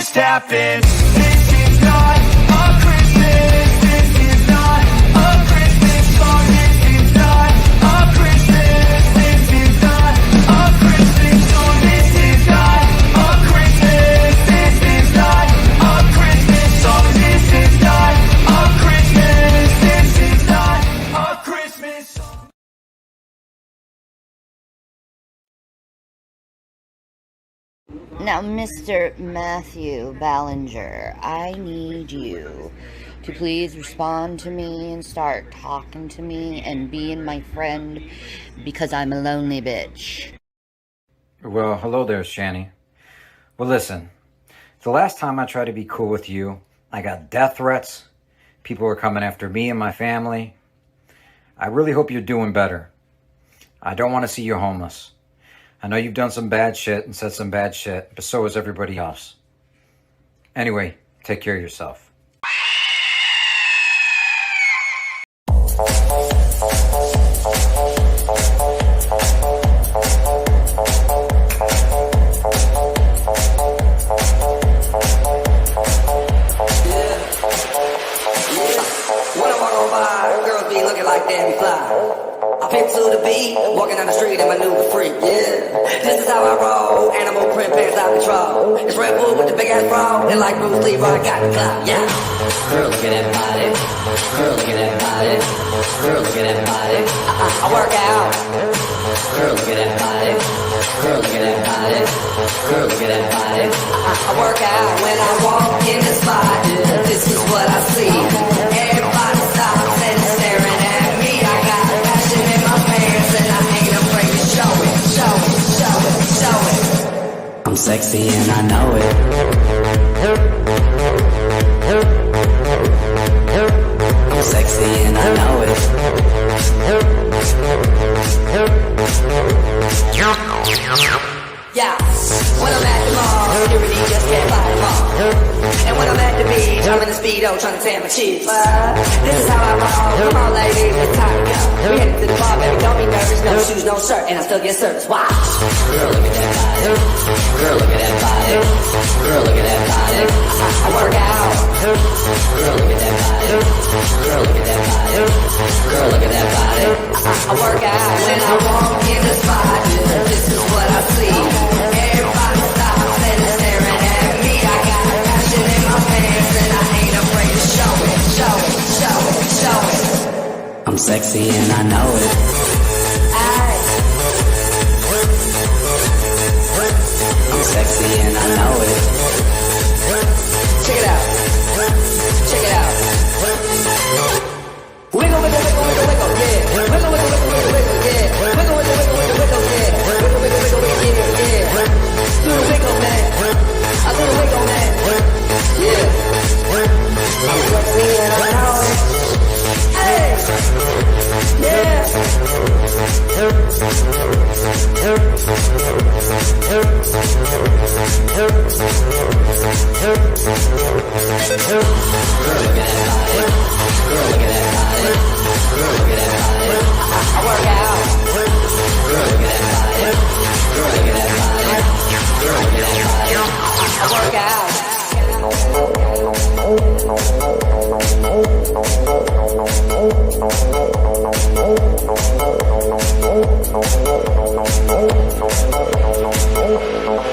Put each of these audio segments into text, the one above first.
just happened. This is not a Christmas. This is not a Christmas song. This is not a Christmas. This is not a Christmas song. This is not a Christmas. This is not a Christmas song. This is not a Christmas. This is not a Christmas song. Now, Mr. Matthew Ballinger, I need you to please respond to me and start talking to me and being my friend, because I'm a lonely bitch. Well, hello there, Shani. Well, listen, the last time I tried to be cool with you, I got death threats. People were coming after me and my family. I really hope you're doing better. I don't want to see you homeless. I know you've done some bad shit and said some bad shit, but so has everybody else. Anyway, take care of yourself. When I walk on by, girls be looking like they be fly. I pick to the beat, walking down the street and my new freak, yeah. This is how I roll, animal print pants out control. It's Red Bull with the big ass bra, and like Bruce Lee, I got the clout, yeah. Girl, look at that body. Girl, look at that body. Girl, look at that body. I work out. Girl, look at that body. Girl, look at that body. Girl, look at that body. I work out when I walk in the spot. This is what I see. Everybody stops and is staring at me. I got passion in my pants and I ain't afraid to show it, show it, show it, show it. I'm sexy and I know it. I'm sexy and I know it. Yeah, when I'm at the mall, security just can't buy them all. And when I'm at the beach, I'm in the Speedo trying to tan my cheeks. This is how I roll. Come on, ladies, it's time to go. We headed to the bar, baby, don't be nervous. No shoes, no shirt, and I still get service. Watch. Girl, look at that body. Girl, look at that body. Girl, look at that body. I work out. Girl, look at that body. Girl, look at that body. Girl, look at that body. I work out when I walk in the spot. This is what I see. Everybody stops and is staring at me. I got passion in my pants and I ain't afraid to show it, show it, show it, show it. I'm sexy and I know it. I'm sexy and I know it. Check it out. Check it out. Wiggle, wiggle, wiggle, wiggle, wiggle, yeah. Wiggle, wiggle, wiggle, wiggle, wiggle, yeah. Wiggle, wiggle, wiggle, wiggle, wiggle, yeah. Wiggle, wiggle, wiggle, wiggle, yeah, yeah. Do the wiggle, man. I do the wiggle, man. Yeah. I'm sexy and I know it. Hey. Yeah. I work out. I work out.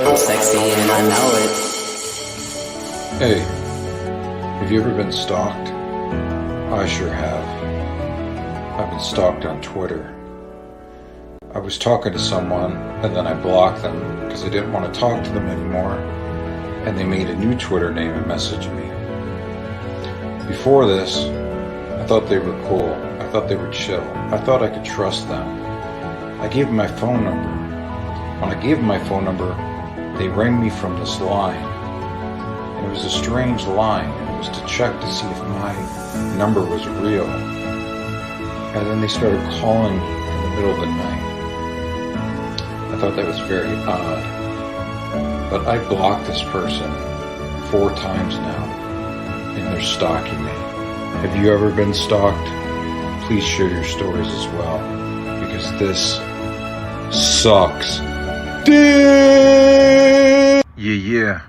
I'm sexy and I know it. Hey, have you ever been stalked? I sure have. I've been stalked on Twitter. I was talking to someone and then I blocked them because I didn't want to talk to them anymore, and they made a new Twitter name and messaged me. Before this, I thought they were cool. I thought they were chill. I thought I could trust them. I gave them my phone number. When I gave them my phone number, they rang me from this line. And it was a strange line. It was to check to see if my number was real. And then they started calling me in the middle of the night. I thought that was very odd. But I blocked this person 4 times now, and they're stalking me. Have you ever been stalked? Please share your stories as well, because this sucks. Yeah.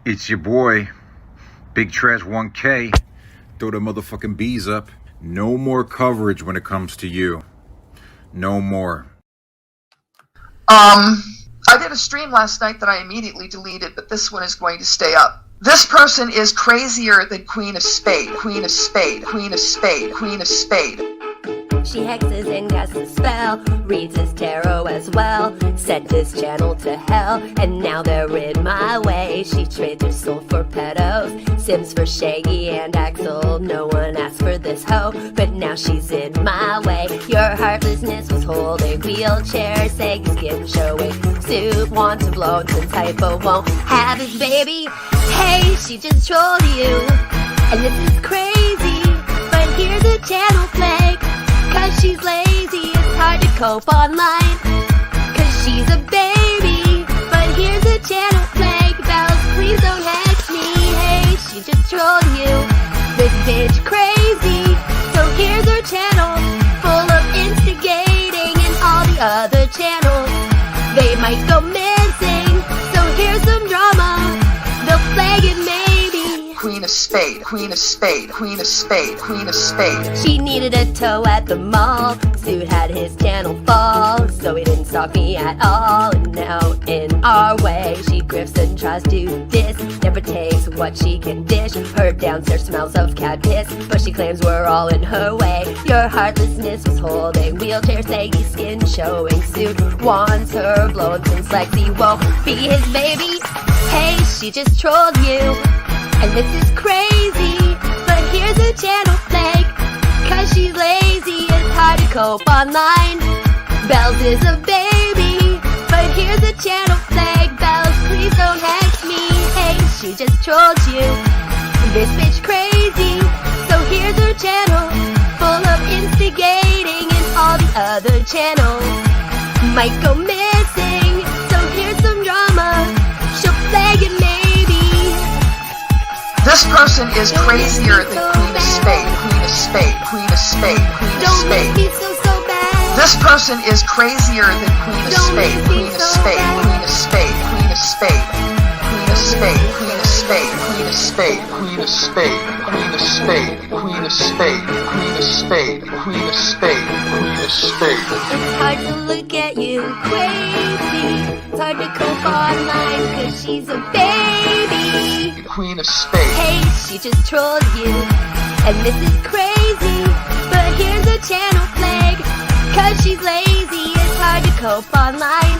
It's your boy, Big Trash 1K. Throw the motherfucking bees up. No more coverage when it comes to you. No more. I did a stream last night that I immediately deleted, but this one is going to stay up. This person is crazier than Queen of Spade, Queen of Spade, Queen of Spade, Queen of Spade. She hexes and casts a spell, reads his tarot as well, sent his channel to hell, and now they're in my way. She trades her soul for pedos, Sims for Shaggy and Axel. No one asked for this hoe, but now she's in my way. Your heartlessness was holding wheelchair, saggy skin showing soup, want to blow since hypo won't have his baby. Hey, she just trolled you, and this is crazy, but here's a channel flag. Cause she's lazy, it's hard to cope online. Cause she's a baby, but here's a channel flag. Bells, please don't hex me. Hey, she just trolled you. This bitch crazy. So here's her channel, full of instigating, and all the other channels, they might go missing. So here's some drama, they'll flag it maybe. Queen of Spade, Queen of Spade, Queen of Spade, Queen of Spade. She needed a toe at the mall. Suit had his channel fall, so he didn't stalk me at all. And now in our way, she grifts and tries to diss. Never takes what she can dish. Her downstairs smells of cat piss, but she claims we're all in her way. Your heartlessness was holding wheelchair, saggy skin showing suit. Wants her blowing since Lexi won't be his baby. Hey, she just trolled you. And this is crazy, but here's a channel flag. Cause she's lazy, it's hard to cope online. Bells is a baby, but here's a channel flag. Bells, please don't hex me. Hey, she just trolled you. This bitch crazy, so here's her channel, full of instigating, and all the other channels might go missing. So here's some drama, she'll flag it maybe. This person is crazier than Queen of Spade, Queen of Spade, Queen of Spade, Queen of Don't make Spade. me so bad. This person is crazier than Queen of Don't Spade, make me Queen of so Spade, bad. Queen of Spade, Queen of Spade, Queen of Spade, Queen of Spade, Queen of Spade, Queen of Spade, Queen of Spade, Queen of Spade, Queen of Spade, Queen of Spade, Queen of Spade. It's hard to look at you crazy. It's hard to cope online cause she's a baby. Queen of Spade. Hey, she just trolled you. And this is crazy, but here's a channel flag. Cause she's lazy, it's hard to cope online.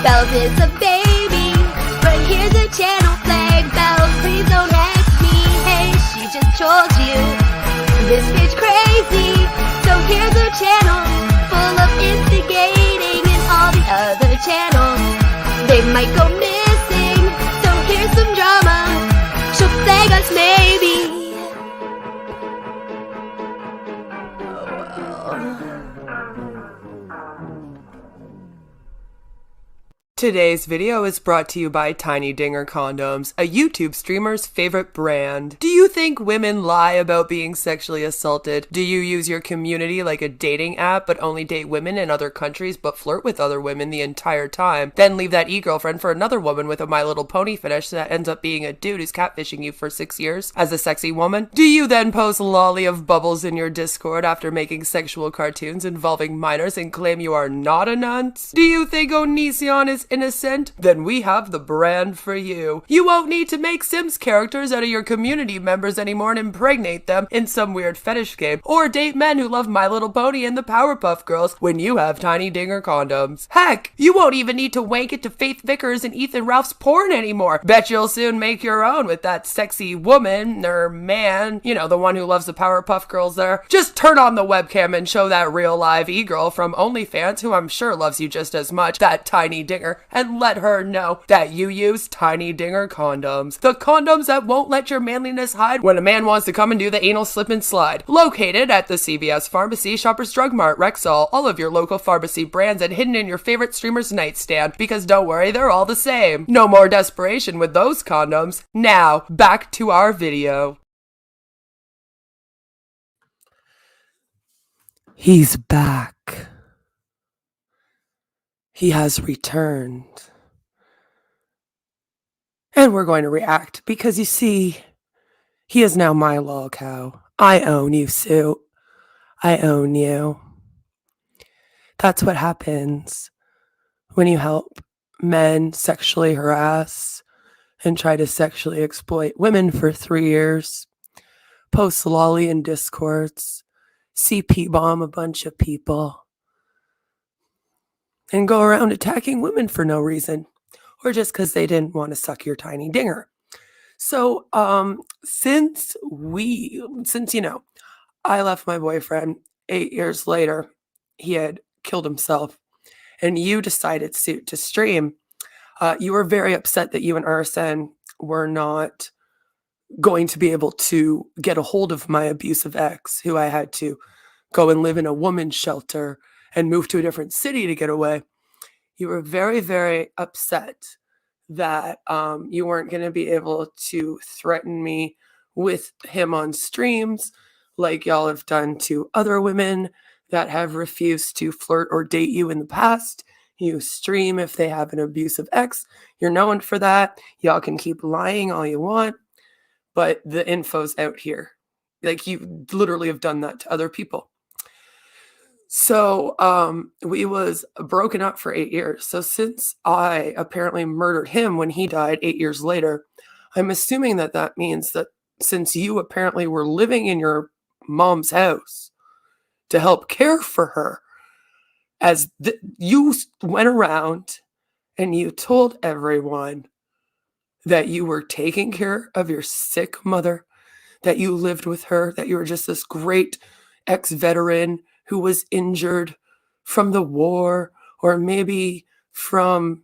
Bells is a baby, but here's a channel flag. Bells, please don't hex me. Hey, she just trolled you. This bitch crazy, so here's her channel, full of instigating, and all the other channels, they might go missing. So here's some drama, she'll flag us maybe. Today's video is brought to you by Tiny Dinger Condoms, a YouTube streamer's favorite brand. Do you think women lie about being sexually assaulted? Do you use your community like a dating app but only date women in other countries but flirt with other women the entire time? Then leave that e-girlfriend for another woman with a My Little Pony fetish that ends up being a dude who's catfishing you for 6 years as a sexy woman? Do you then post lolly of bubbles in your Discord after making sexual cartoons involving minors and claim you are not a nunce? Do you think Onision is innocent? Then we have the brand for you. You won't need to make Sims characters out of your community members anymore and impregnate them in some weird fetish game, or date men who love My Little Pony and the Powerpuff Girls when you have Tiny Dinger Condoms. Heck, you won't even need to wank it to Faith Vickers and Ethan Ralph's porn anymore. Bet you'll soon make your own with that sexy woman or man, you know, the one who loves the Powerpuff Girls there. Just turn on the webcam and show that real live e-girl from OnlyFans, who I'm sure loves you just as much, that Tiny Dinger, and let her know that you use Tiny Dinger Condoms. The condoms that won't let your manliness hide when a man wants to come and do the anal slip and slide. Located at the CVS Pharmacy, Shoppers Drug Mart, Rexall, all of your local pharmacy brands, and hidden in your favorite streamer's nightstand, because don't worry, they're all the same. No more desperation with those condoms. Now, back to our video. He's back. He has returned. And we're going to react because you see, he is now my lol cow. I own you, Sue. I own you. That's what happens when you help men sexually harass and try to sexually exploit women for 3 years, post lolly in discords, CP bomb a bunch of people, and go around attacking women for no reason, or just because they didn't want to suck your tiny dinger. So, since I left my boyfriend 8 years later, he had killed himself, and you decided to stream. You were very upset that you and Arsen were not going to be able to get a hold of my abusive ex, who I had to go and live in a woman's shelter and move to a different city to get away. You were very, very upset that you weren't going to be able to threaten me with him on streams like y'all have done to other women that have refused to flirt or date you in the past. You stream if they have an abusive ex. You're known for that. Y'all can keep lying all you want, but the info's out here. Like, you literally have done that to other people. So we was broken up for 8 years. So since I apparently murdered him when he died 8 years later, I'm assuming that means that since you apparently were living in your mom's house to help care for her, you went around and you told everyone that you were taking care of your sick mother, that you lived with her, that you were just this great ex-veteran who was injured from the war, or maybe from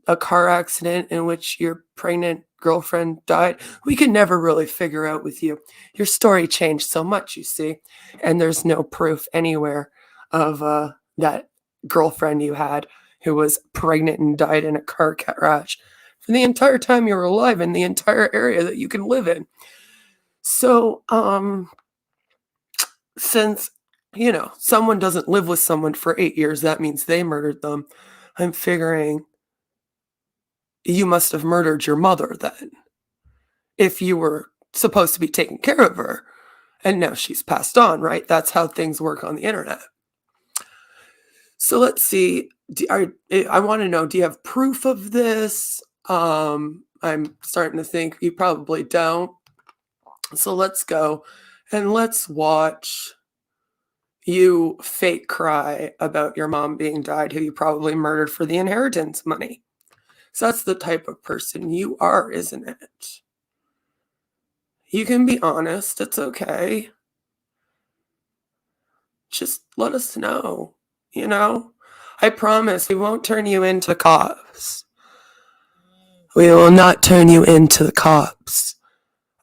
a car accident in which your pregnant girlfriend died. We could never really figure out with you. Your story changed so much, you see, and there's no proof anywhere of that girlfriend you had who was pregnant and died in a car crash for the entire time you were alive in the entire area that you can live in. So, since, someone doesn't live with someone for 8 years, that means they murdered them. I'm figuring you must have murdered your mother then, if you were supposed to be taking care of her, and now she's passed on, right? That's how things work on the internet. So let's see. I want to know, do you have proof of this? I'm starting to think you probably don't. So let's go and let's watch you fake cry about your mom being died, who you probably murdered for the inheritance money. So that's the type of person you are, isn't it? You can be honest. It's okay. Just let us know, I promise we won't turn you into cops. We will not turn you into the cops.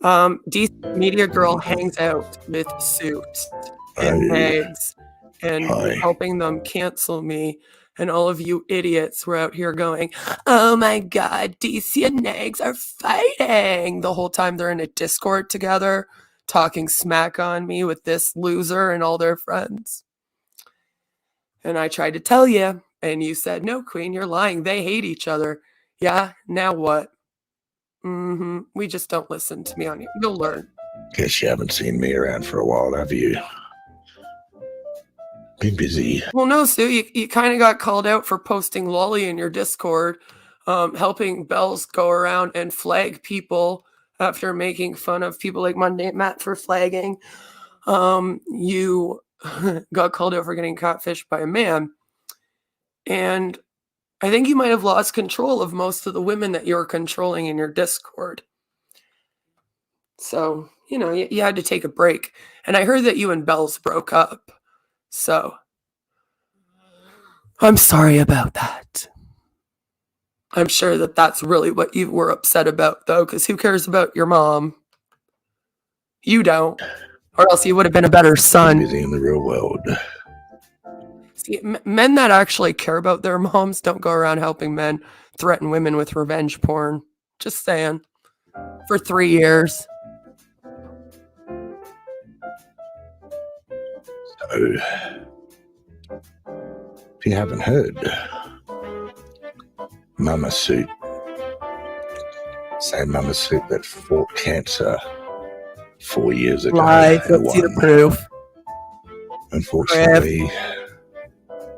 DC Media Girl hangs out with Suits and Eggs and helping them cancel me. And all of you idiots were out here going, oh my God, DC and Eggs are fighting. The whole time they're in a Discord together, talking smack on me with this loser and all their friends. And I tried to tell you, and you said, no, Queen, you're lying. They hate each other. Yeah, now what? We just don't listen to me on you. You'll learn. Guess you haven't seen me around for a while, have you? Been busy. Well, no, Sue, you kind of got called out for posting lolly in your Discord, helping Bells go around and flag people after making fun of people like Monday Matt for flagging. You got called out for getting catfished by a man. And I think you might have lost control of most of the women that you're controlling in your Discord. So, you had to take a break. And I heard that you and Bells broke up. So, I'm sorry about that. I'm sure that that's really what you were upset about, though, because who cares about your mom? You don't. Or else you would have been a better son. Busy in the real world. See, men that actually care about their moms don't go around helping men threaten women with revenge porn. Just saying. For 3 years. So, if you haven't heard, Mama Suit Same mama suit that fought cancer 4 years ago. Lies. and Let's see the won. proof. Unfortunately,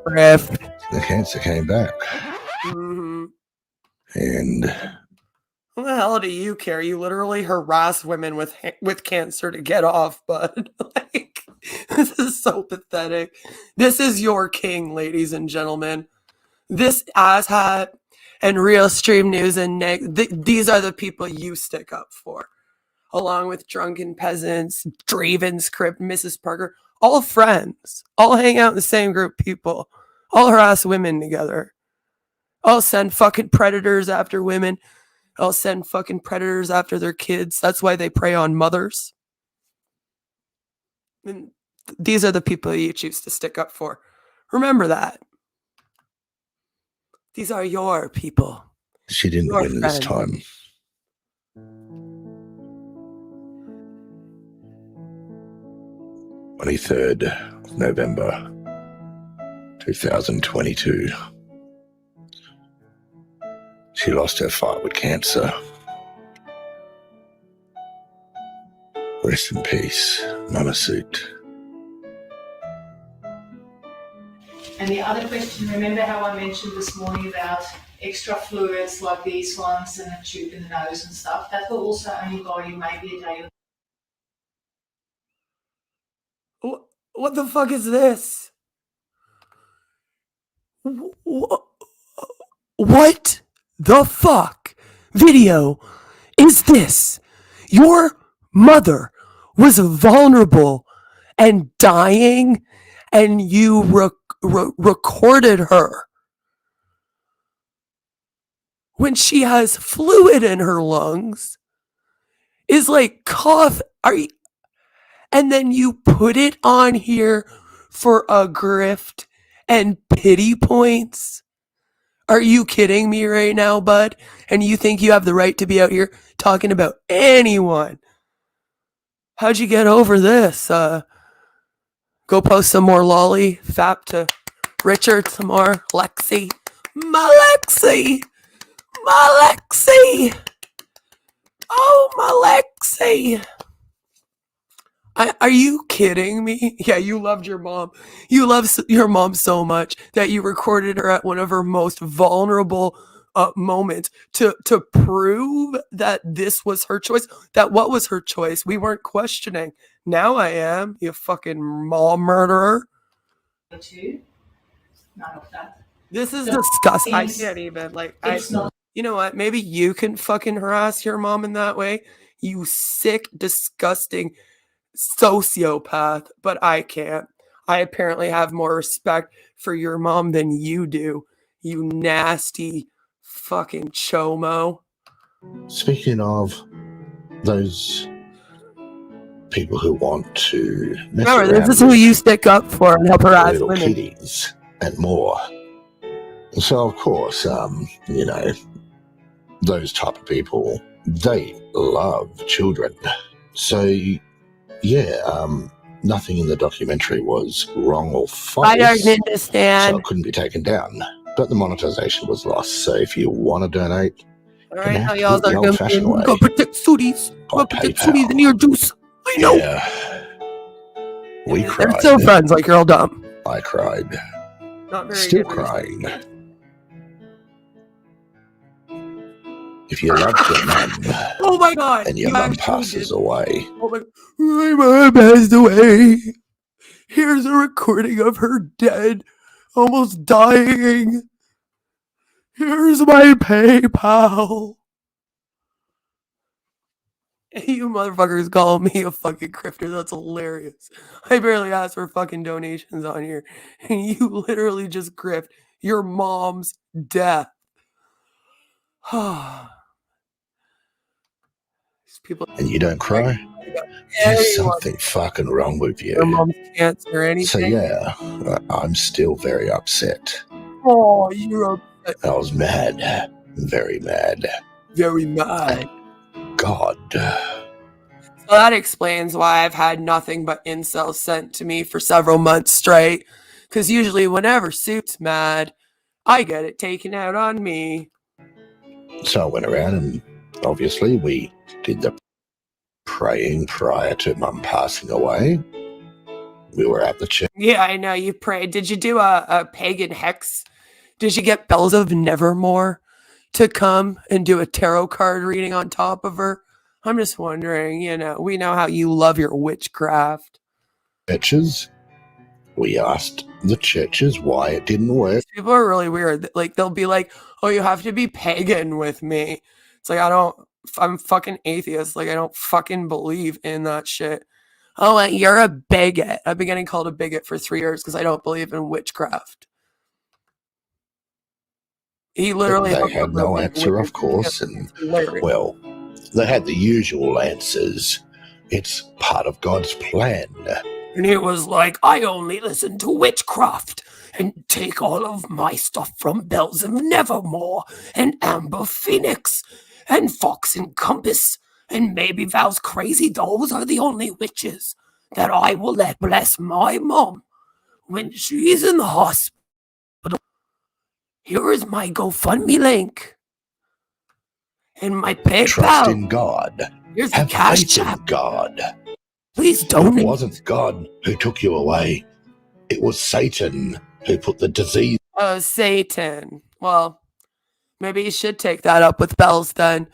Griff. the cancer came back. Mm-hmm. And What the hell do you care? You literally harass women with cancer to get off, bud. Like, this is so pathetic. This is your king, ladies and gentlemen. This asshat and Real Stream News and Nick, these are the people you stick up for. Along with Drunken Peasants, Draven's Crypt, Mrs. Parker, all friends, all hang out in the same group people, all harass women together, all send fucking predators after women, all send fucking predators after their kids. That's why they prey on mothers. And these are the people you choose to stick up for. Remember that. These are your people. she didn't Your win this friend. time. 23rd of November 2022. She lost her fight with cancer. Rest in peace, Mama Suit. And the other question, remember how I mentioned this morning about extra fluids like these ones and a tube in the nose and stuff? That will also only go you maybe a day or What the fuck is this? What the fuck video is this? Your mother was vulnerable and dying, and you recorded her when she has fluid in her lungs, is like cough. And then you put it on here for a grift and pity points? Are you kidding me right now, bud? And you think you have the right to be out here talking about anyone? How'd you get over this? Go post some more lolly fap to Richard, some more Lexi. My Lexi! Oh, my Lexi! Are you kidding me? Yeah, you loved your mom. You love your mom so much that you recorded her at one of her most vulnerable moments to prove that this was her choice. That what was her choice? We weren't questioning. Now I am, you fucking mom murderer. two. None of that. This is No, disgusting. I it's- can't even, like, It's not. you know what? Maybe you can fucking harass your mom in that way. You sick, disgusting sociopath, but I can't. I apparently have more respect for your mom than you do, you nasty fucking chomo. Speaking of those people who want to mess Remember, around this is who with you stick up for and help harass little women. kitties and more. So of course, you know, those type of people, they love children. So yeah, nothing in the documentary was wrong or false. I don't So understand. it couldn't be taken down. But the monetization was lost. So if you want to donate, All right, now y'all the are going old-fashioned way. to go protect Sooties. By Go protect PayPal. Sooties in your juice. I know. yeah, we They're cried. still friends, like you're all dumb. I cried. Not very Still good. crying. If you loved your mum Oh my god! and your you mum actually passes did. away, Oh my mom passed away. Here's a recording of her dead, almost dying. Here's my PayPal. You motherfuckers call me a fucking grifter. That's hilarious. I barely asked for fucking donations on here. And you literally just grift your mom's death. These people. and you don't cry, there's Anyone. something fucking wrong with Your you. mom's cancer or anything. So yeah, I'm still very upset. Oh, you're I was mad, very mad. very mad. God, So that explains why I've had nothing but incels sent to me for several months straight. Because usually, whenever Suit's mad, I get it taken out on me. so I went around and obviously, we did the praying prior to Mum passing away. We were at the church. Yeah, I know you prayed. Did you do a pagan hex? Did you get Bells of Nevermore to come and do a tarot card reading on top of her? I'm just wondering, we know how you love your witchcraft. Churches. We asked the churches why it didn't work. People are really weird. Like, they'll be like, oh, you have to be pagan with me. It's like, I'm fucking atheist. Like, I don't fucking believe in that shit. Oh, you're a bigot. I've been getting called a bigot for 3 years because I don't believe in witchcraft. He literally They had no answer, of course, and, well, they had the usual answers. It's part of God's plan. And he was like, I only listen to witchcraft and take all of my stuff from Bells of Nevermore and Amber Phoenix and Fox and Compass and maybe Val's Crazy. Those are the only witches that I will let bless my mom when she's in the hospital. Here is my GoFundMe link and my PayPal. Trust in God. Here's the Have cash faith in app. God. Please It donate. wasn't God who took you away. It was Satan who put the disease. Satan. Well, maybe you should take that up with Bells then,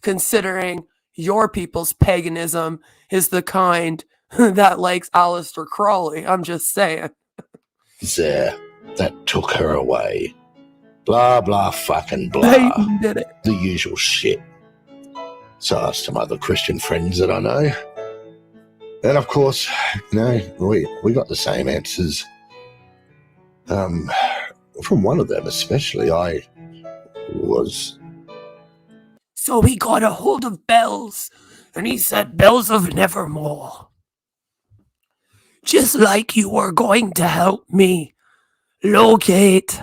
considering your people's paganism is the kind that likes Aleister Crowley. I'm just saying. There that took her away. Blah, blah, fucking blah. Satan did it. The usual shit. So I asked some other Christian friends that I know. And of course, we got the same answers. From one of them especially, I was... So he got a hold of Bells, and he said, Bells of Nevermore, just like you were going to help me locate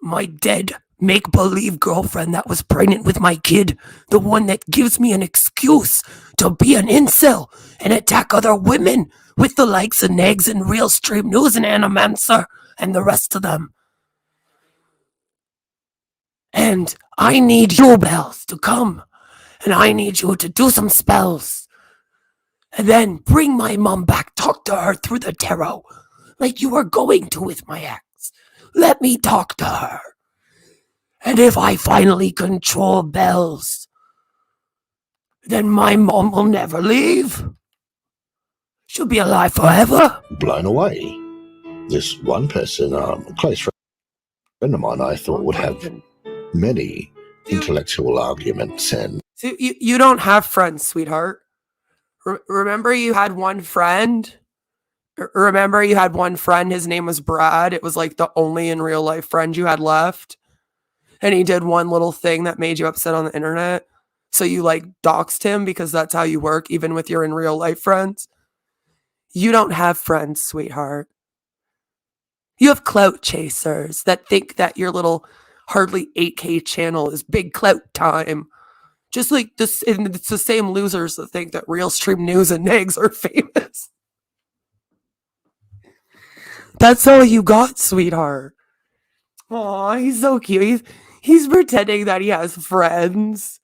my dead make-believe girlfriend that was pregnant with my kid, the one that gives me an excuse to be an incel and attack other women with the likes of Negs and Real Stream News and Animancer and the rest of them. And I need you, Bells, to come, and I need you to do some spells, and then bring my mom back, talk to her through the tarot, like you were going to with my ex. Let me talk to her. And if I finally control Bells, then my mom will never leave. She'll be alive forever. blown away. This one person, a close friend of mine, I thought would have many intellectual arguments and... So you don't have friends, sweetheart. Remember you had one friend? Remember you had one friend, his name was Brad. It was like the only in real life friend you had left. And he did one little thing that made you upset on the internet. So you like doxed him because that's how you work, even with your in real life friends. You don't have friends, sweetheart. You have clout chasers that think that your little hardly 8K channel is big clout time. Just like this, and it's the same losers that think that Real Stream News and Negs are famous. That's all you got, sweetheart. Aw, he's so cute. He's pretending that he has friends.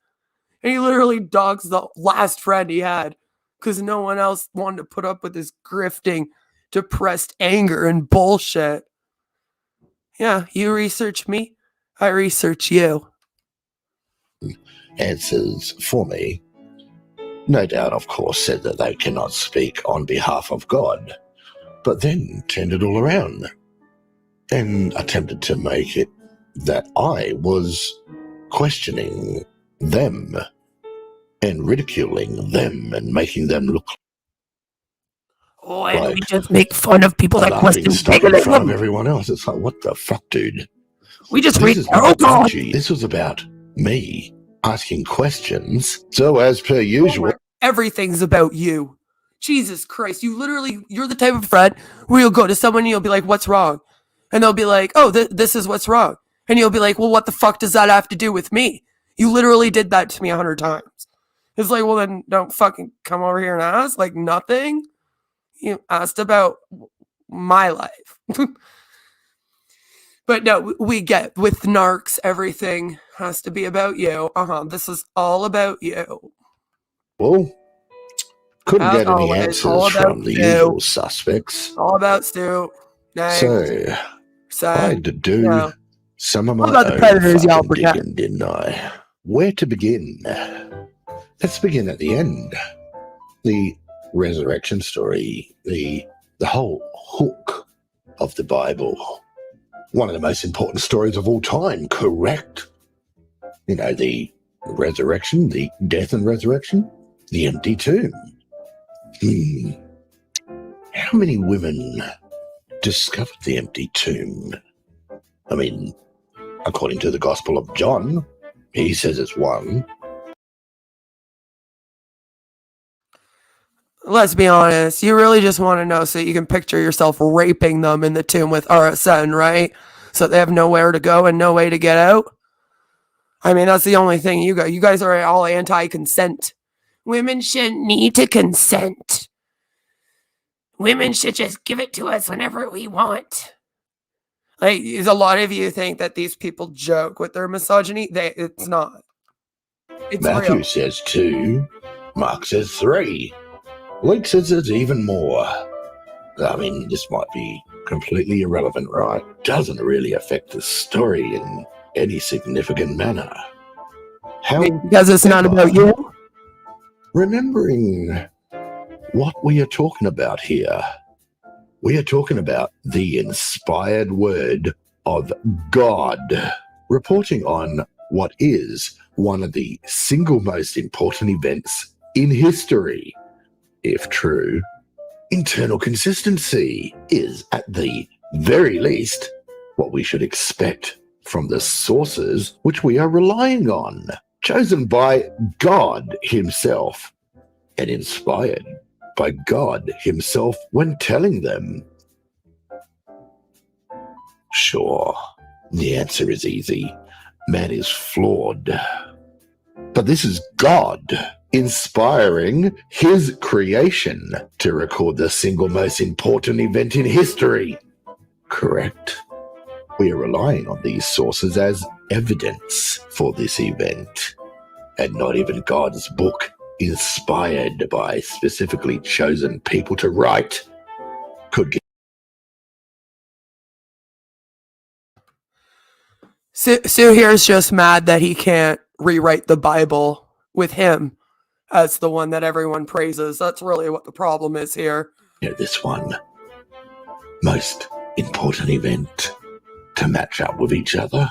And he literally dogs the last friend he had because no one else wanted to put up with his grifting, depressed anger and bullshit. Yeah, you research me, I research you. answers for me. No doubt, of course, said that they cannot speak on behalf of God, but then turned it all around and attempted to make it that I was questioning them and ridiculing them and making them look Oh, and we like just make fun of people that laughing question stuff in paganism. front of everyone else. It's like, what the fuck, dude? We just This read is tarot not about cards. you. This was about me asking questions. So as per usual, Everything's about you. Jesus Christ, you're the type of friend where you'll go to someone and you'll be like, what's wrong? And they'll be like, oh, this is what's wrong. And you'll be like, well, what the fuck does that have to do with me? You literally did that to me 100 times. It's like, well, then don't fucking come over here and ask. Like, nothing. You asked about my life. But no, we get with narcs, everything Has to be about you. This is all about you. Well, couldn't As get any always, all answers about from the Stu. usual suspects. All about Stu. Next. So, I had to do no. some of What my about the own predators y'all fucking protect? digging, didn't I? Where to begin? Let's begin at the end. The resurrection story, the whole hook of the Bible. One of the most important stories of all time, correct? You know, the resurrection, the death and resurrection, the empty tomb. How many women discovered the empty tomb? I mean, according to the Gospel of John, he says it's one. Let's be honest. You really just want to know so you can picture yourself raping them in the tomb with RSN, right? So they have nowhere to go and no way to get out. I mean, that's the only thing you got. You guys are all anti-consent. Women shouldn't need to consent. Women should just give it to us whenever we want. Like, a lot of you think that these people joke with their misogyny. It's not. It's Matthew real. says 2. Mark says 3. Luke says there's even more. I mean, this might be completely irrelevant, right? Doesn't really affect the story in any significant manner. Because it's not about you? Remembering what we are talking about here, we are talking about the inspired word of God, reporting on what is one of the single most important events in history. If true, internal consistency is, at the very least, what we should expect from the sources which we are relying on, chosen by God himself and inspired by God himself when telling them. Sure, the answer is easy. Man is flawed. But this is God inspiring his creation to record the single most important event in history. Correct? We are relying on these sources as evidence for this event, and not even God's book, inspired by specifically chosen people to write, could get. Sue here is just mad that he can't rewrite the Bible with him as the one that everyone praises. That's really what the problem is here. This one most important event to match up with each other.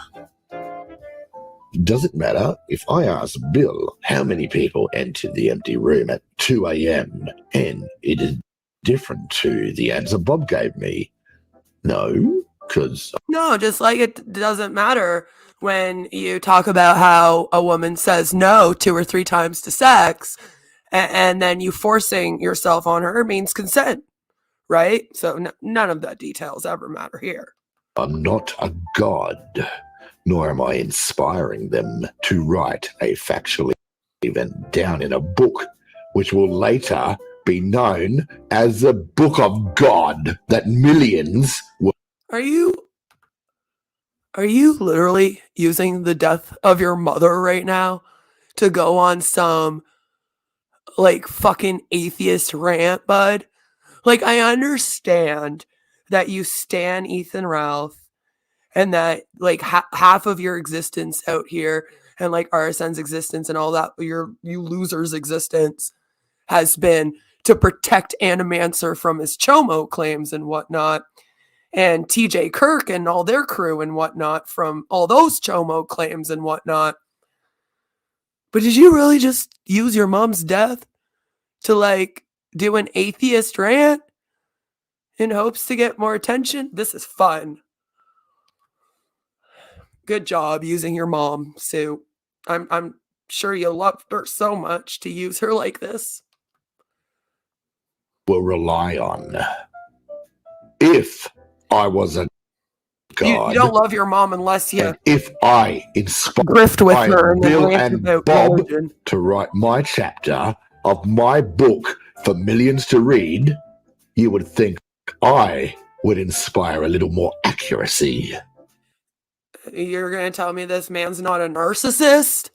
Does it matter if I ask Bill how many people entered the empty room at 2 a.m. and it is different to the answer Bob gave me? No, because... No, just like it doesn't matter when you talk about how a woman says no 2 or 3 times to sex, and then you forcing yourself on her means consent, right? So none of the details ever matter here. I'm not a god, nor am I inspiring them to write a factual event down in a book, which will later be known as the Book of God, that millions will... Are you literally using the death of your mother right now to go on some, like, fucking atheist rant, bud? Like, I understand that you stan Ethan Ralph and that, like, half of your existence out here and, like, RSN's existence and all that, you loser's existence has been to protect Animancer from his Chomo claims and whatnot, and TJ Kirk and all their crew and whatnot from all those Chomo claims and whatnot. But did you really just use your mom's death to, like, do an atheist rant in hopes to get more attention? This is fun. Good job using your mom, Sue. I'm sure you loved her so much to use her like this. Will rely on. If I was a god, you don't love your mom unless you and if I inspired grift with her and Bill rant and about Bob religion to write my chapter of my book for millions to read, you would think I would inspire a little more accuracy. You're going to tell me this man's not a narcissist?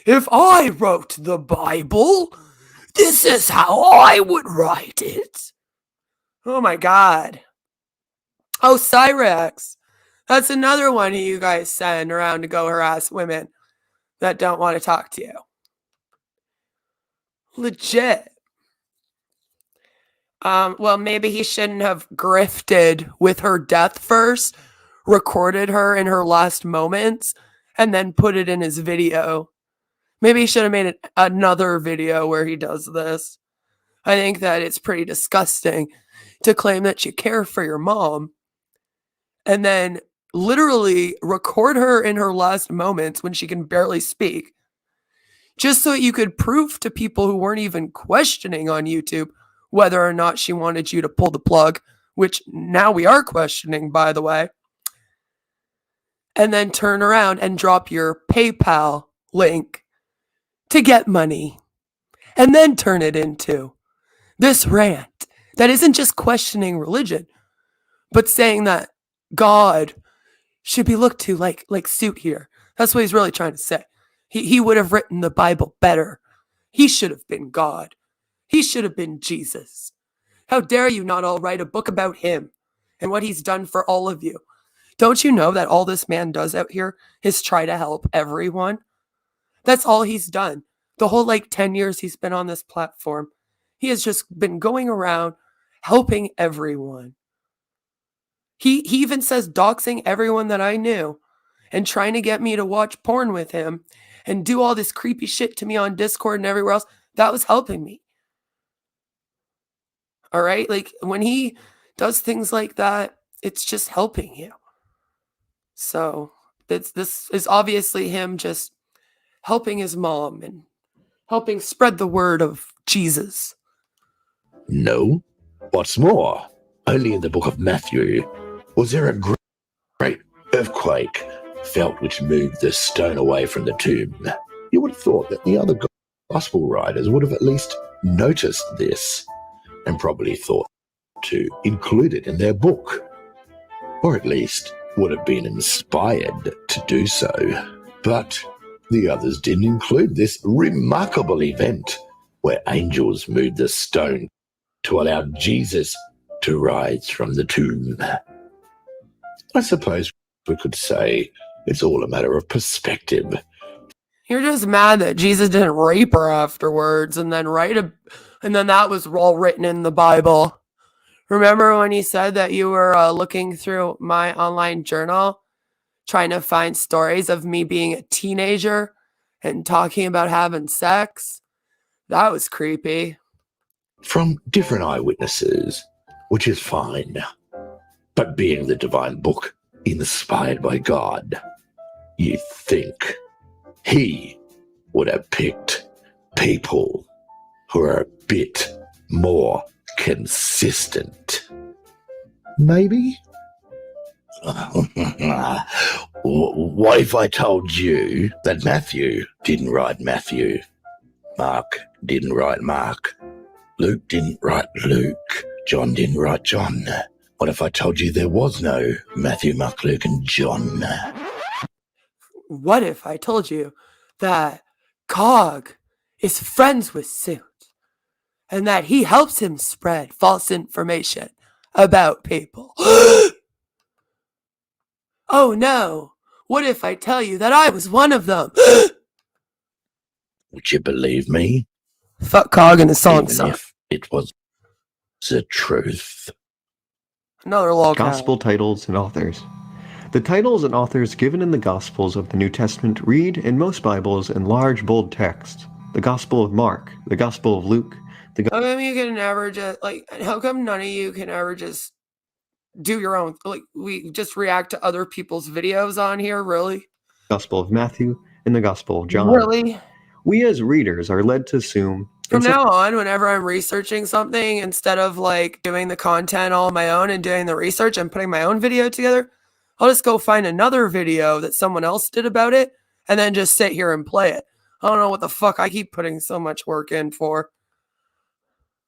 If I wrote the Bible, this is how I would write it. Oh my God. Oh, Cyrex. That's another one of you guys send around to go harass women that don't want to talk to you. Legit. Well, maybe he shouldn't have grifted with her death first, recorded her in her last moments, and then put it in his video. Maybe he should have made another video where he does this. I think that it's pretty disgusting to claim that you care for your mom and then literally record her in her last moments when she can barely speak, just so you could prove to people who weren't even questioning on YouTube whether or not she wanted you to pull the plug, which now we are questioning, by the way, and then turn around and drop your PayPal link to get money, and then turn it into this rant that isn't just questioning religion, but saying that God should be looked to like Suit here. That's what he's really trying to say. He would have written the Bible better. He should have been God. He should have been Jesus. How dare you not all write a book about him and what he's done for all of you? Don't you know that all this man does out here is try to help everyone? That's all he's done. The whole 10 years he's been on this platform, he has just been going around helping everyone. He even says doxing everyone that I knew and trying to get me to watch porn with him and do all this creepy shit to me on Discord and everywhere else. That was helping me. All right? When he does things like that, it's just helping you. So this is obviously him just helping his mom and helping spread the word of Jesus. No. What's more, only in the book of Matthew was there a great earthquake felt which moved the stone away from the tomb. You would have thought that the other gospel writers would have at least noticed this and probably thought to include it in their book, or at least would have been inspired to do so. But the others didn't include this remarkable event where angels moved the stone to allow Jesus to rise from the tomb. I suppose we could say it's all a matter of perspective. You're just mad that Jesus didn't rape her afterwards and then that was all written in the Bible. Remember when he said that you were looking through my online journal trying to find stories of me being a teenager and talking about having sex? That was creepy. From different eyewitnesses, which is fine. But being the divine book inspired by God, you think he would have picked people who are a bit more consistent. Maybe? What if I told you that Matthew didn't write Matthew? Mark didn't write Mark. Luke didn't write Luke. John didn't write John. What if I told you there was no Matthew, Mark, Luke, and John? What if I told you that Cog is friends with Suit and that he helps him spread false information about people? Oh no! What if I tell you that I was one of them? Would you believe me? Fuck Cog and the song Even song. if it was the truth. Another lol. Gospel titles and authors. The titles and authors given in the Gospels of the New Testament read in most Bibles in large, bold text. The Gospel of Mark, the Gospel of Luke, How come you can never just, how come none of you can ever just do your own, we just react to other people's videos on here, really? Gospel of Matthew, and the Gospel of John. Really? We as readers are led to assume... From now on, whenever I'm researching something, instead of doing the content all on my own and doing the research and putting my own video together, I'll just go find another video that someone else did about it and then just sit here and play it. I don't know what the fuck I keep putting so much work in for.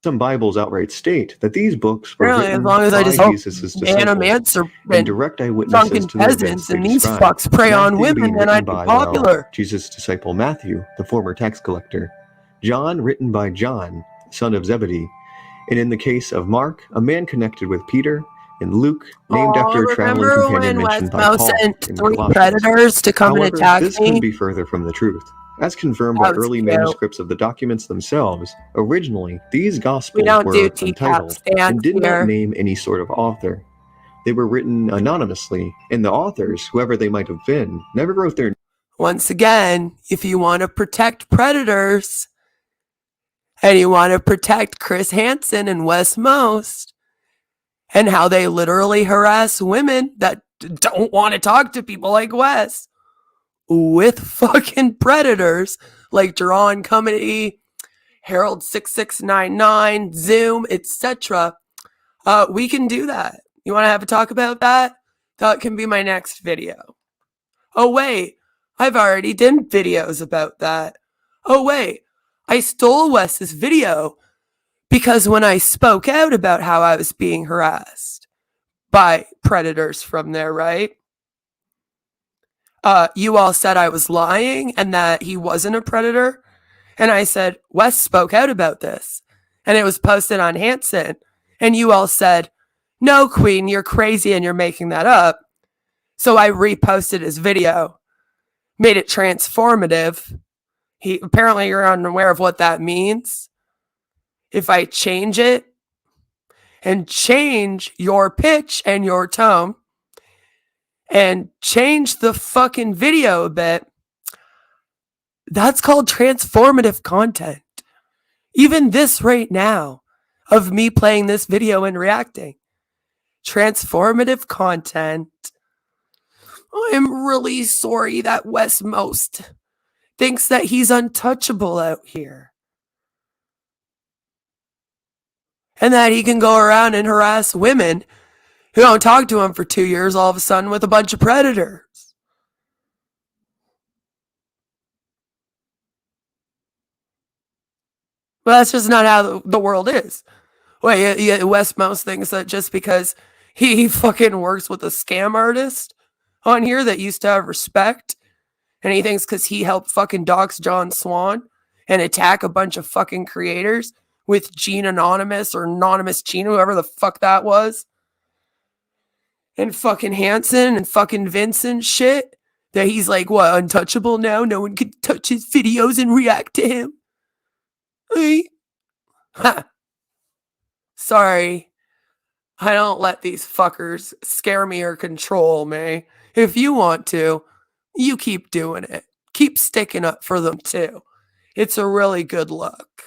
Some Bibles outright state that these books were Apparently, as written long as I by just hope Jesus' animants disciples are and direct eyewitnesses drunken to the events peasants they and these describe. fucks prey on Matthew being women, then I'd written be by, popular. Jesus' disciple Matthew, the former tax collector. John, written by John, son of Zebedee. And in the case of Mark, a man connected with Peter, and Luke, named after a traveling Remember companion when mentioned by Westmo Paul sent in 3 Colossians. predators to come and However, attack this me? couldn't be further from the truth. As confirmed by That was early cute. manuscripts of the documents themselves, originally these We Gospels don't do were TCAP untitled and stands did not here. name any sort of author. They were written anonymously, and the authors, whoever they might have been, never wrote their Once again, if you want to protect predators and you want to protect Chris Hansen and Wes Most and how they literally harass women that don't want to talk to people like Wes with fucking predators like Drawn Comedy, Harold 6699, Zoom, etc. We can do that. You want to have a talk about that? That can be my next video. Oh wait, I've already done videos about that. Oh wait, I stole Wes's video because when I spoke out about how I was being harassed by predators from there, right? You all said I was lying and that he wasn't a predator. And I said, Wes spoke out about this. And it was posted on Hansen. And you all said, no, Queen, you're crazy and you're making that up. So I reposted his video, made it transformative. Apparently you're unaware of what that means. If I change it and change your pitch and your tone and change the fucking video a bit, that's called transformative content. Even this right now of me playing this video and reacting. Transformative content. I'm really sorry that Wes Most thinks that he's untouchable out here. And that he can go around and harass women who don't talk to him for 2 years all of a sudden with a bunch of predators. Well, that's just not how the world is. Wait, Wes Most thinks that just because he fucking works with a scam artist on here that used to have respect, and he thinks because he helped fucking dox John Swan and attack a bunch of fucking creators with Gene Anonymous or Anonymous Gene, whoever the fuck that was, and fucking Hansen and fucking Vincent shit, that he's like, what, untouchable now? No one can touch his videos and react to him. Hey. Ha. Sorry. I don't let these fuckers scare me or control me. If you want to, you keep doing it. Keep sticking up for them too. It's a really good look.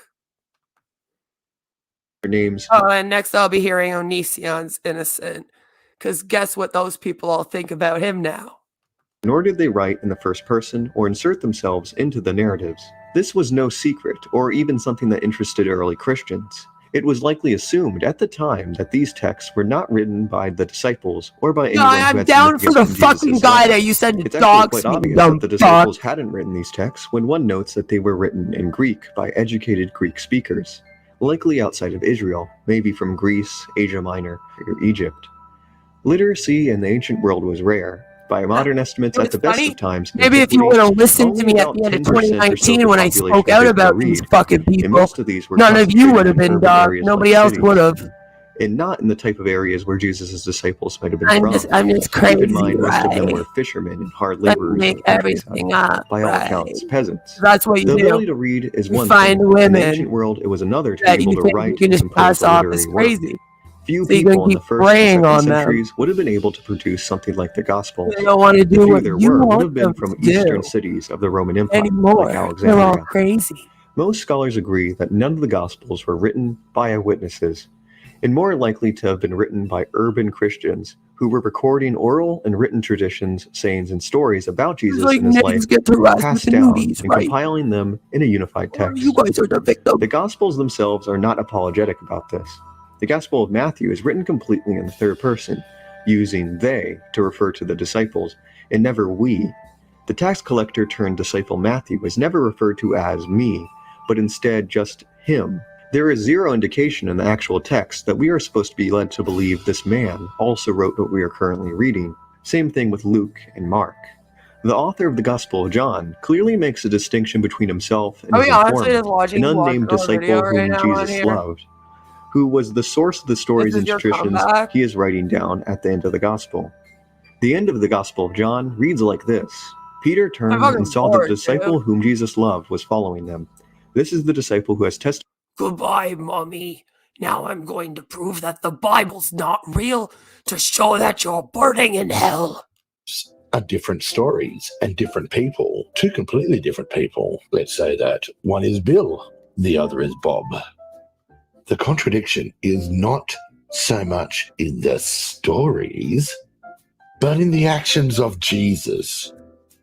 names. Oh, and next I'll be hearing Onision's innocent. Because guess what those people all think about him now? Nor did they write in the first person or insert themselves into the narratives. This was no secret, or even something that interested early Christians. It was likely assumed at the time that these texts were not written by the disciples or by anyone who I'm had down for the significance in fucking Jesus' guy life. that you said to It's actually dox quite me, obvious dumb that the fuck. disciples hadn't written these texts when one notes that they were written in Greek by educated Greek speakers, likely outside of Israel, maybe from Greece, Asia Minor, or Egypt. Literacy in the ancient world was rare. By modern estimates, at the best of times, in Maybe if you would antiquity, have listened to only me at about the end of 10% or so of 2019 the when I population spoke was out able to about these read, fucking and people, most of these were none of you concentrated would have in been urban doxxed. areas Nobody like else cities, would have. and not in the type of areas where Jesus' disciples might have been I'm from. just Keep crazy, in mind, most of them right? were fishermen and hard Let laborers me in make the countryside. everything up, By all right? accounts, peasants. That's what you The do. ability to read is You one find thing. In the women ancient world, it was another to that be you able to think write you can and just compose pass a off literary as work. crazy. Few So you can people in the keep first and preying second on them. centuries would have been able to produce something like the Gospels. They don't want to The do few what there you were would want have been them from to eastern do cities of the Roman Empire, like anymore. They're all Alexandria. crazy. Most scholars agree that none of the Gospels were written by eyewitnesses, and more likely to have been written by urban Christians who were recording oral and written traditions, sayings, and stories about Jesus Like and his life, niggas get to rise with passed the down nudies, and right? compiling them in a unified text. You guys are the victim. The Gospels themselves are not apologetic about this. The Gospel of Matthew is written completely in the third person, using they to refer to the disciples, and never we. The tax collector turned disciple Matthew is never referred to as me, but instead just him. There is zero indication in the actual text that we are supposed to be led to believe this man also wrote what we are currently reading. Same thing with Luke and Mark. The author of the Gospel of John clearly makes a distinction between himself and Are his we honestly just informant, watching an unnamed Walker video disciple right whom now on Jesus here? loved, who was the source of the stories This is and your traditions comeback? he is writing down at the end of the Gospel. The end of the Gospel of John reads like this. Peter turned fucking and saw that bored, the disciple dude. whom Jesus loved was following them. This is the disciple who has testified. Goodbye, Mommy. Now I'm going to prove that the Bible's not real to show that you're burning in hell. Are different stories and different people, two completely different people. Let's say that one is Bill, the other is Bob. The contradiction is not so much in the stories, but in the actions of Jesus.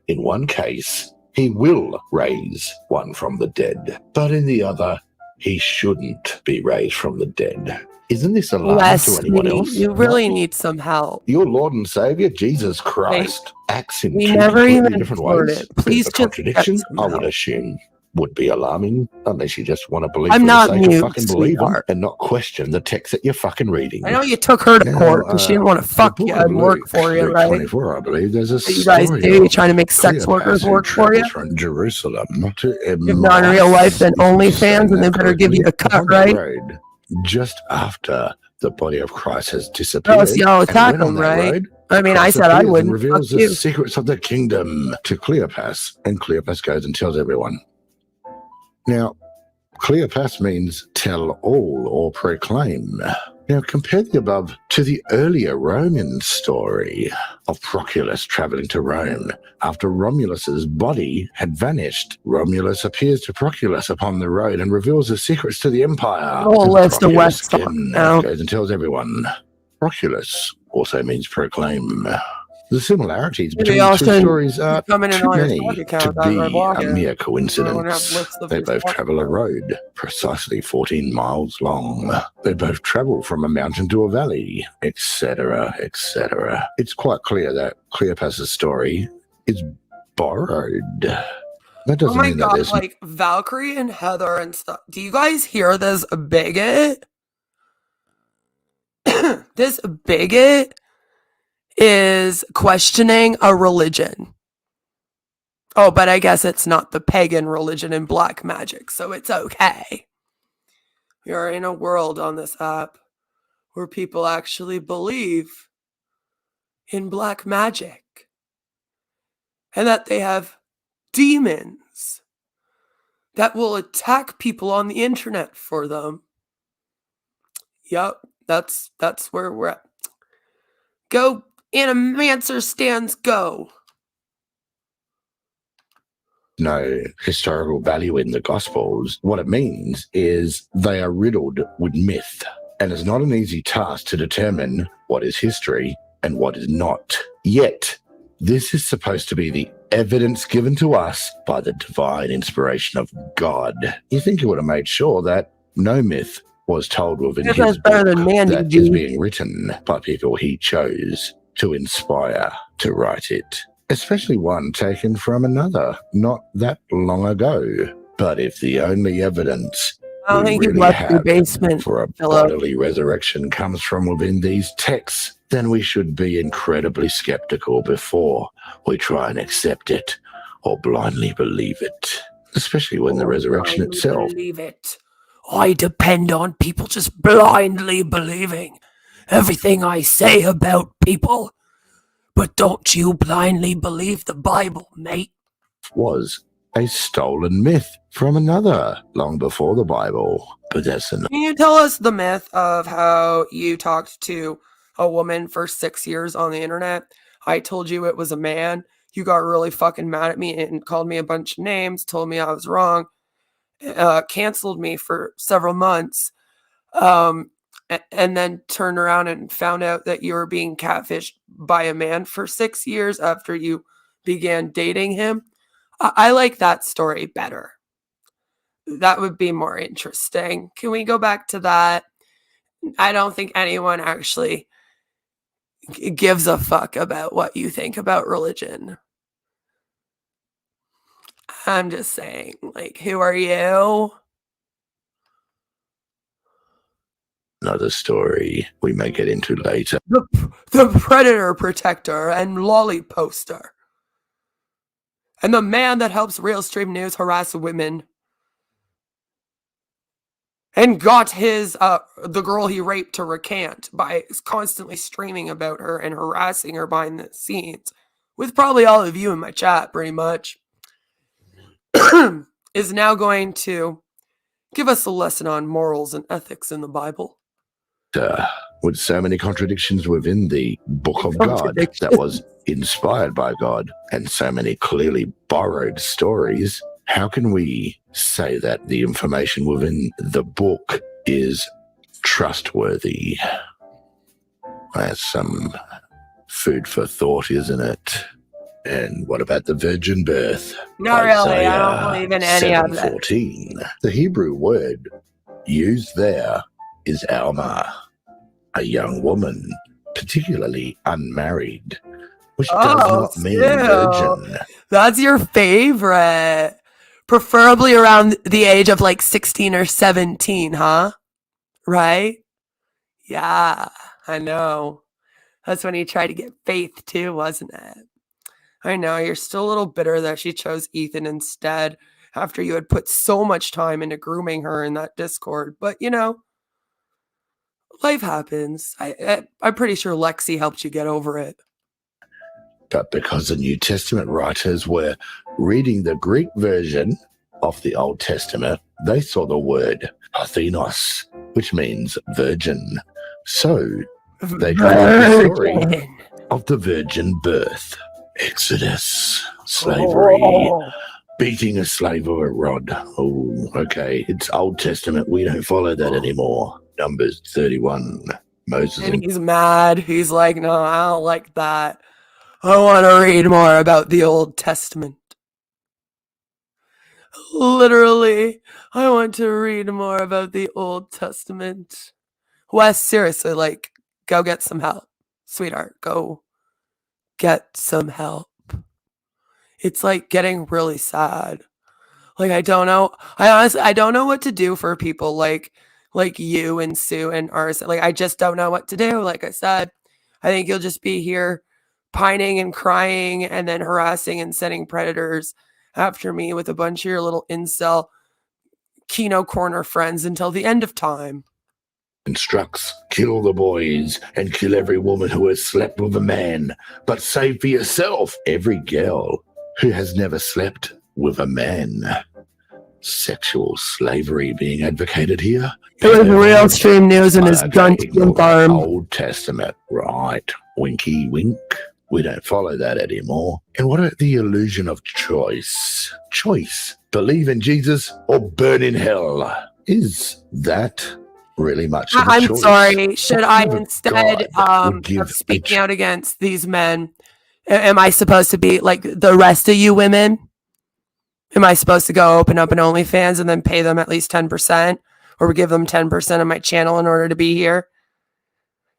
In one case, he will raise one from the dead, but in the other, he shouldn't be raised from the dead. Isn't this alarming to anyone Wesley, else? you really need some help. Your Lord and Savior, Jesus Christ, acts in We two never completely even different heard ways. it. Please The just get contradiction, some I would help. assume, would be alarming, unless you just want to believe I'm for not the sake mute, of fucking believing sweetheart. and not question the text that you're fucking reading. I know you took her to Now, court because she didn't want to the fuck book you of and work Luke, for you, Luke right? 24, I believe, there's a What you guys story do? You of trying to make sex Cleopas workers who work for you? travels from Jerusalem to If not in real life, then Emmaus, if I'm saying OnlyFans, and they that better give you correctly, a cut, on the right? road, just after the body of Christ has Or disappeared, else y'all and attack when on them, that right? road, I mean, I Christ said I appears and wouldn't. Fuck reveals the you. secrets of the kingdom to Cleopas, and Cleopas goes and tells everyone. Now, Cleopas means tell all or proclaim. Now, compare the above to the earlier Roman story of Proculus traveling to Rome. After Romulus's body had vanished, Romulus appears to Proculus upon the road and reveals the secrets to the empire. Whole And list of Proculus West Stock now. goes and tells everyone. Proculus also means proclaim. The similarities Maybe between y'all the two should stories are come in and too all your many stock to accounts be after I block a it. mere I don't have coincidence. lists of They your both stock travel a road precisely 14 miles long. They both travel from a mountain to a valley, etc., etc. It's quite clear that Cleopas's story is borrowed. That Oh doesn't my mean that god, there's like Valkyrie and Heather and stuff. Do you guys hear this bigot? This bigot is questioning a religion. Oh, but I guess it's not the pagan religion in black magic, so it's okay. We are in a world on this app where people actually believe in black magic and that they have demons that will attack people on the internet for them. Yep, that's where we're at. Go, Animancer stands, go. no historical value in the Gospels. What it means is they are riddled with myth, and it's not an easy task to determine what is history and what is not. Yet, this is supposed to be the evidence given to us by the divine inspiration of God. You think he would have made sure that no myth was told within This his is better book than Mandy, that is dude. being written by people he chose to inspire to write it, especially one taken from another not that long ago. But if the only evidence I don't we think you really left your have basement, for a Philip. bodily resurrection comes from within these texts, then we should be incredibly skeptical before we try and accept it or blindly believe it, especially when the resurrection itself. Believe it. I depend on people just blindly believing everything I say about people. But don't you blindly believe the Bible, mate. Was a stolen myth from another long before the Bible. But that's another. Can you tell us the myth of how you talked to a woman for 6 years on the internet? I told you it was a man. You got really fucking mad at me and called me a bunch of names, told me I was wrong, canceled me for several months, and then turned around and found out that you were being catfished by a man for 6 years after you began dating him. I like that story better. That would be more interesting. Can we go back to that? I don't think anyone actually gives a fuck about what you think about religion. I'm just saying, like, who are you? another story we may get into later. The predator protector and lolly poster. And the man that helps Realstream News harass women. And got his the girl he raped to recant by constantly streaming about her and harassing her behind the scenes, with probably all of you in my chat, pretty much, is now going to give us a lesson on morals and ethics in the Bible. With so many contradictions within the book of God that was inspired by God, and so many clearly borrowed stories, how can we say that the information within the book is trustworthy? That's some food for thought, isn't it? And what about the virgin birth? Not really. I don't believe in any of that. 7:14. The Hebrew word used there is alma, a young woman, particularly unmarried, which does not mean virgin. That's your favorite. Preferably around the age of like 16 or 17, huh? Right? Yeah, I know. That's when he tried to get Faith too, wasn't it? I know, you're still a little bitter that she chose Ethan instead after you had put so much time into grooming her in that Discord. But, you know, life happens. I'm pretty sure Lexi helped you get over it. But because the New Testament writers were reading the Greek version of the Old Testament, they saw the word Parthenos, which means virgin. So they created the story of the virgin birth. Exodus, slavery, beating a slave with a rod. Oh, okay. It's Old Testament. We don't follow that anymore. Numbers 31. Moses. And he's mad. He's like, no, I don't like that. I want to read more about the Old Testament. Literally, I want to read more about the Old Testament. Wes, seriously, like, go get some help. Sweetheart, go get some help. It's like getting really sad. Like, I don't know. I don't know what to do for people like you and Sue and Arson. Like, I just don't know what to do. Like I said, I think you'll just be here pining and crying and then harassing and sending predators after me with a bunch of your little incel Kino Corner friends until the end of time. Instructs, kill the boys and kill every woman who has slept with a man, but save for yourself every girl who has never slept with a man. Sexual slavery being advocated here. It was Realstream News and his gun farm. Old Testament, right? Winky wink. We don't follow that anymore. And what about the illusion of choice? Choice. Believe in Jesus or burn in hell. Is that really much of a I'm choice? Sorry. Should I instead of speaking out against these men, am I supposed to be like the rest of you women? Am I supposed to go open up an OnlyFans and then pay them at least 10%? Or give them 10% of my channel in order to be here?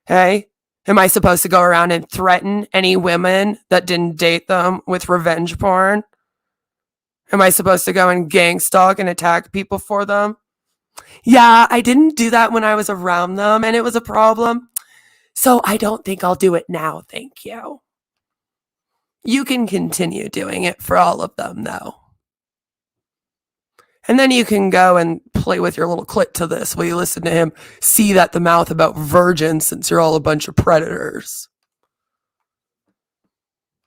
Hey? Am I supposed to go around and threaten any women that didn't date them with revenge porn? Am I supposed to go and gang stalk and attack people for them? Yeah, I didn't do that when I was around them and it was a problem. So I don't think I'll do it now, thank you. You can continue doing it for all of them, though. And then you can go and play with your little clit to this while you listen to him see that the mouth about virgins since you're all a bunch of predators.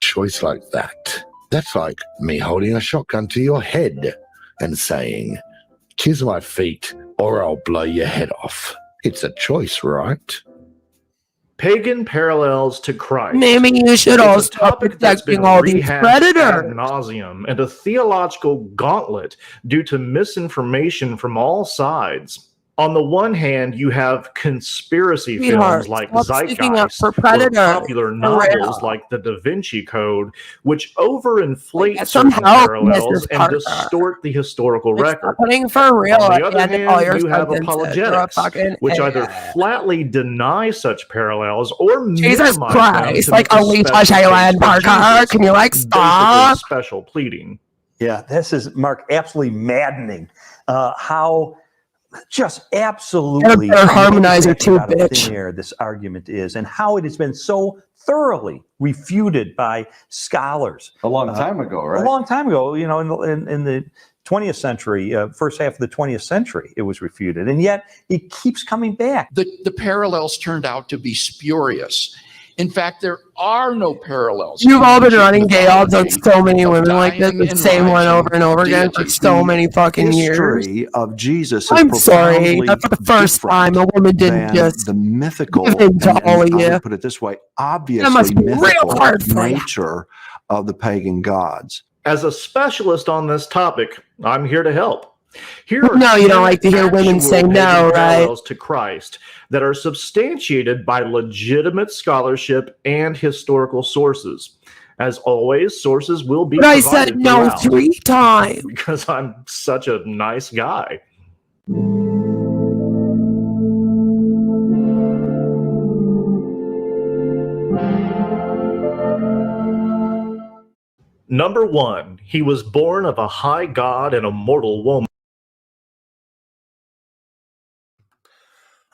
Choice like that. That's like me holding a shotgun to your head and saying, kiss my feet or I'll blow your head off. It's a choice, right? Pagan parallels to Christ. Maybe you should all stop protecting all these predators. Ad nauseum, and a theological gauntlet due to misinformation from all sides. On the one hand, you have conspiracy films like Zeitgeist, or popular novels like The Da Vinci Code, which overinflate certain parallels and distort the historical record. On the other hand, you have apologetics, which either flatly deny such parallels or Jesus Christ, like Alicia Shaylan Parker, can you like stop? Special pleading. Yeah, this is, Mark, absolutely maddening. How just absolutely harmonizer too, out of bitch. thin air this argument is, and how it has been so thoroughly refuted by scholars a long time ago, right? A long time ago, you know, in the 20th century, first half of the 20th century, it was refuted, and yet it keeps coming back. The parallels turned out to be spurious. In fact, there are no parallels. You've all been running gay odds on so many women like this, the same one over and over again for so many fucking years. History of Jesus is I'm sorry, profoundly that's the first time a woman didn't than just the mythical, give in to all of I you. would put it this way, That must obviously be real mythical hard for you. nature of the pagan gods. As a specialist on this topic, I'm here to help. Here are No, you 10 don't like to hear women actual say pagan no, right? parallels to Christ that are substantiated by legitimate scholarship and historical sources. As always, sources will be But I provided said no throughout, 3 times. because I'm such a nice guy. Number 1, he was born of a high god and a mortal woman.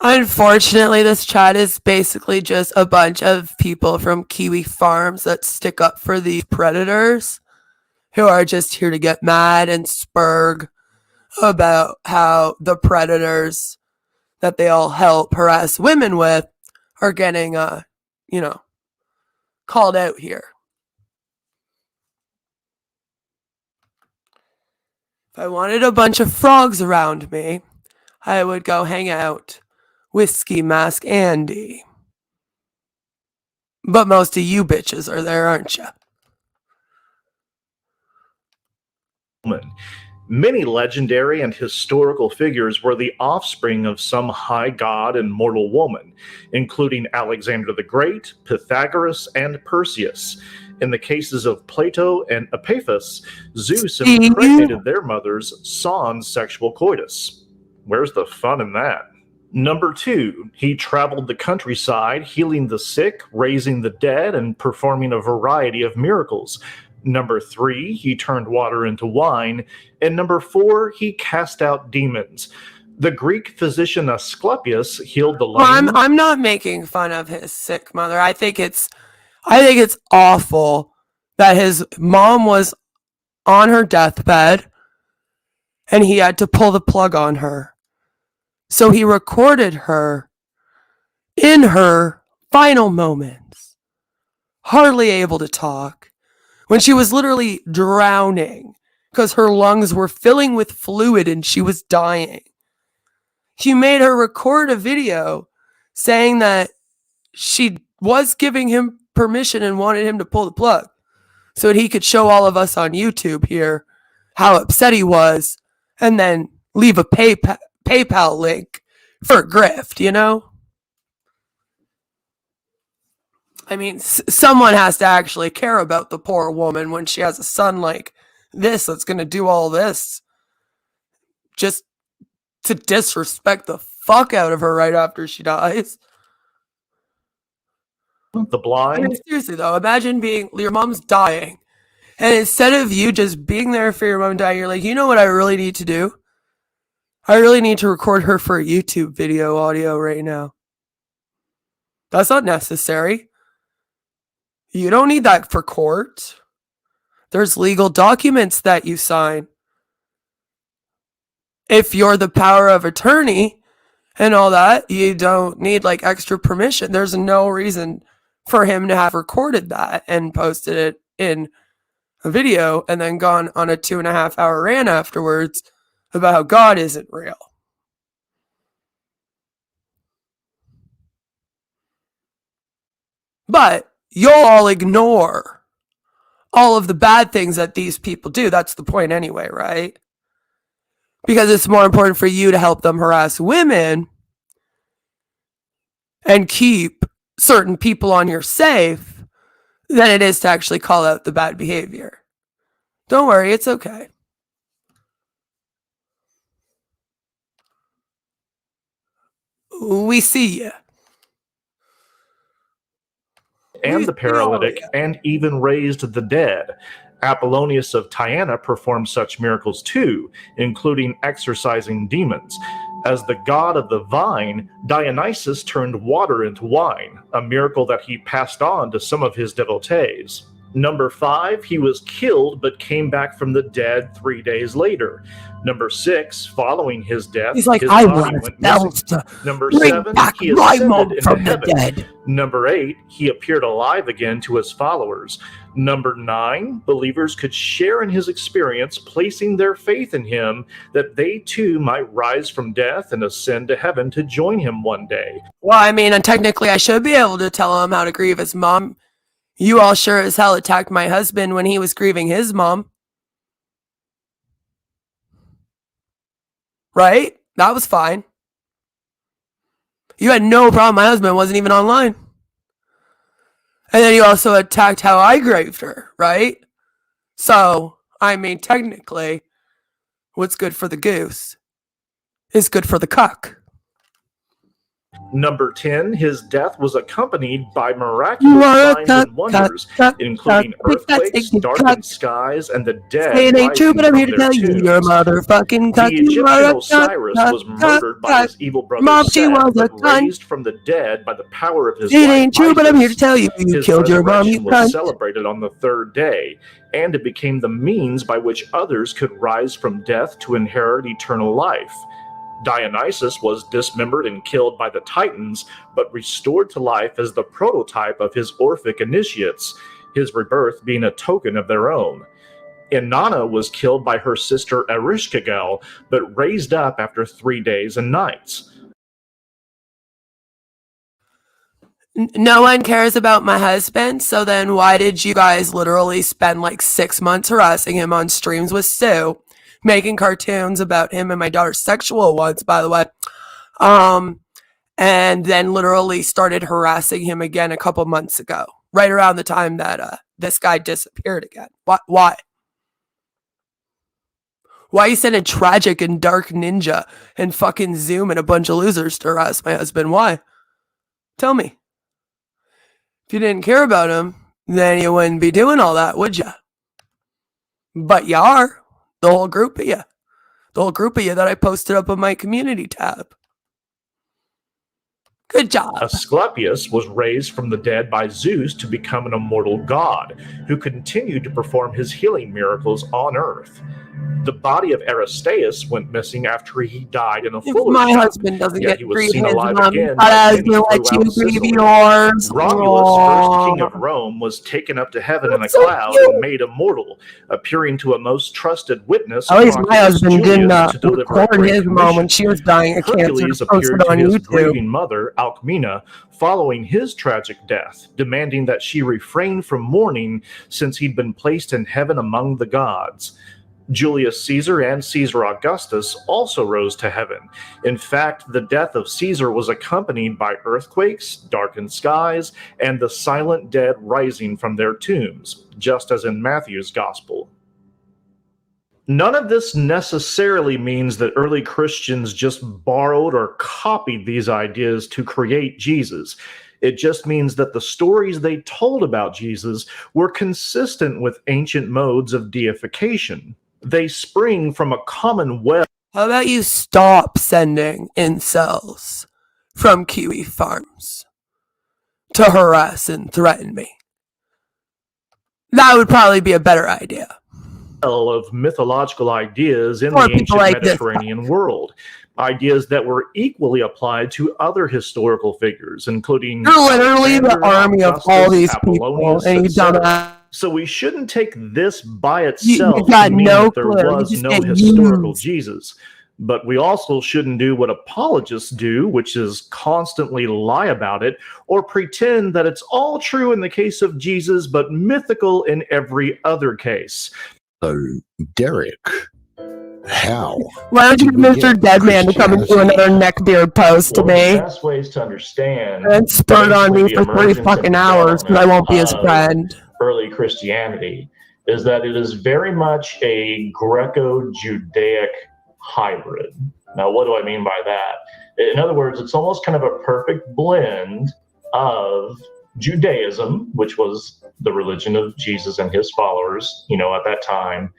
Unfortunately, this chat is basically just a bunch of people from Kiwi Farms that stick up for these predators who are just here to get mad and spurg about how the predators that they all help harass women with are getting, called out here. If I wanted a bunch of frogs around me, I would go hang out with Ski Mask Andy. But most of you bitches are there, aren't you? Many legendary and historical figures were the offspring of some high god and mortal woman, including Alexander the Great, Pythagoras, and Perseus. In the cases of Plato and Epaphus, Zeus impregnated their mothers sans sexual coitus. Where's the fun in that? Number 2, he traveled the countryside, healing the sick, raising the dead, and performing a variety of miracles. Number 3, he turned water into wine. And number 4, he cast out demons. The Greek physician Asclepius healed the lame. Well, I'm not making fun of his sick mother. I think it's awful that his mom was on her deathbed and he had to pull the plug on her. So he recorded her in her final moments, hardly able to talk, when she was literally drowning because her lungs were filling with fluid and she was dying. He made her record a video saying that she was giving him permission and wanted him to pull the plug so that he could show all of us on YouTube here how upset he was and then leave a PayPal link for a grift, you know? I mean, someone has to actually care about the poor woman when she has a son like this that's going to do all this just to disrespect the fuck out of her right after she dies. The blind. I mean, seriously though, imagine being your mom's dying, and instead of you just being there for your mom dying, you're like, you know what I really need to do? I really need to record her for a YouTube video audio right now. That's not necessary. You don't need that for court. There's legal documents that you sign. If you're the power of attorney and all that, you don't need like extra permission. There's no reason for him to have recorded that and posted it in a video and then gone on a 2.5 hour rant afterwards about how God isn't real. But you'll all ignore all of the bad things that these people do. That's the point anyway, right? Because it's more important for you to help them harass women and keep certain people on your safe than it is to actually call out the bad behavior. Don't worry, it's okay. We see you. And the paralytic, and even raised the dead. Apollonius of Tyana performed such miracles too, including exorcising demons. As the god of the vine, Dionysus turned water into wine, a miracle that he passed on to some of his devotees. Number 5, he was killed but came back from the dead 3 days later. Number 6, following his death, He's like, his I body want went spells missing. to Number bring 7, back he my ascended mom into from the heaven. dead. Number 8, he appeared alive again to his followers. Number 9, believers could share in his experience, placing their faith in him, that they too might rise from death and ascend to heaven to join him one day. Well, I mean, and technically I should be able to tell him how to grieve his mom. You all sure as hell attacked my husband when he was grieving his mom. Right? That was fine. You had no problem. My husband wasn't even online. And then you also attacked how I grieved her, right? So, I mean, technically, what's good for the goose is good for the cock. Number 10, his death was accompanied by miraculous signs and wonders, including earthquakes, darkened skies, and the dead It ain't true, rising but I'm from here to their tell you, tombs. you're a motherfucking cuck. The You are Egyptian a Osiris cuck, was murdered by his evil brother Mom, she Seth, was a but cunt. raised from the dead by the power of his It wife ain't true, but I'm here to Isis. tell you, you His killed your mom, you resurrection was cunt. celebrated on the 3rd day, and it became the means by which others could rise from death to inherit eternal life. Dionysus was dismembered and killed by the Titans, but restored to life as the prototype of his Orphic initiates, his rebirth being a token of their own. Inanna was killed by her sister Erishkigal, but raised up after 3 days and nights. No one cares about my husband, so then why did you guys literally spend like 6 months harassing him on streams with Sue, making cartoons about him and my daughter's sexual ones, by the way, and then literally started harassing him again a couple months ago, right around the time that this guy disappeared again? Why? Why you send a tragic and dark ninja and fucking Zoom and a bunch of losers to harass my husband? Why? Tell me. If you didn't care about him, then you wouldn't be doing all that, would you? But you are. The whole group of you. The whole group of you that I posted up on my community tab. Good job. Asclepius was raised from the dead by Zeus to become an immortal god, who continued to perform his healing miracles on Earth. The body of Aristaeus went missing after he died in a If fuller's my shop, husband doesn't yet get he to was grieve seen his alive mom, again but by I many will let you throughout grieve Sicily. yours. Romulus, first king of Rome, was taken up to heaven in a so cloud cute. and made immortal, appearing to a most trusted witness, At least my Claudius husband didn't Julius, to deliver a record great his mom when commission. she was dying of cancer Hercules to post appeared it to on his YouTube. grieving mother, Alcmena, following his tragic death, demanding that she refrain from mourning since he'd been placed in heaven among the gods. Julius Caesar and Caesar Augustus also rose to heaven. In fact, the death of Caesar was accompanied by earthquakes, darkened skies, and the silent dead rising from their tombs, just as in Matthew's Gospel. None of this necessarily means that early Christians just borrowed or copied these ideas to create Jesus. It just means that the stories they told about Jesus were consistent with ancient modes of deification. They spring from a common web. How about you stop sending incels from Kiwi Farms to harass and threaten me? That would probably be a better idea. Of mythological ideas in Or the ancient people like this. Mediterranean world. Ideas that were equally applied to other historical figures, including You're literally the Alexander, army of Augustus, all these people, Apollonius, and you etc. dumbass. So we shouldn't take this by You itself got to mean no that there clue. You was just no get historical used. Jesus. But we also shouldn't do what apologists do, which is constantly lie about it or pretend that it's all true in the case of Jesus, but mythical in every other case. So, Derek, how? Why don't you get Mr. Deadman to come and do another neckbeard post to One of me? the best ways to understand And spurt on me basically for the 3 emergence fucking and hours because I won't be his development friend. of early Christianity is that it is very much a Greco-Judaic hybrid. Now, what do I mean by that? In other words, it's almost kind of a perfect blend of Judaism, which was the religion of Jesus and his followers, at that time,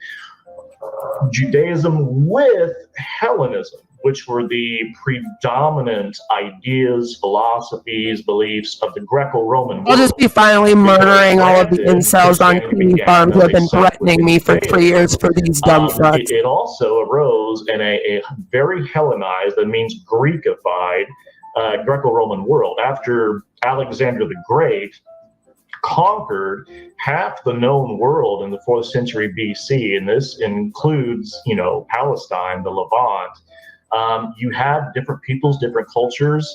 Judaism with Hellenism. which were the predominant ideas, philosophies, beliefs of the Greco-Roman world. I'll just be finally murdering all of the incels on Queen Farms who have been threatening me for 3 years for these dumb fucks. It also arose in a very Hellenized, that means Greekified, Greco-Roman world. After Alexander the Great conquered half the known world in the 4th century BC, and this includes, Palestine, the Levant, you had different peoples, different cultures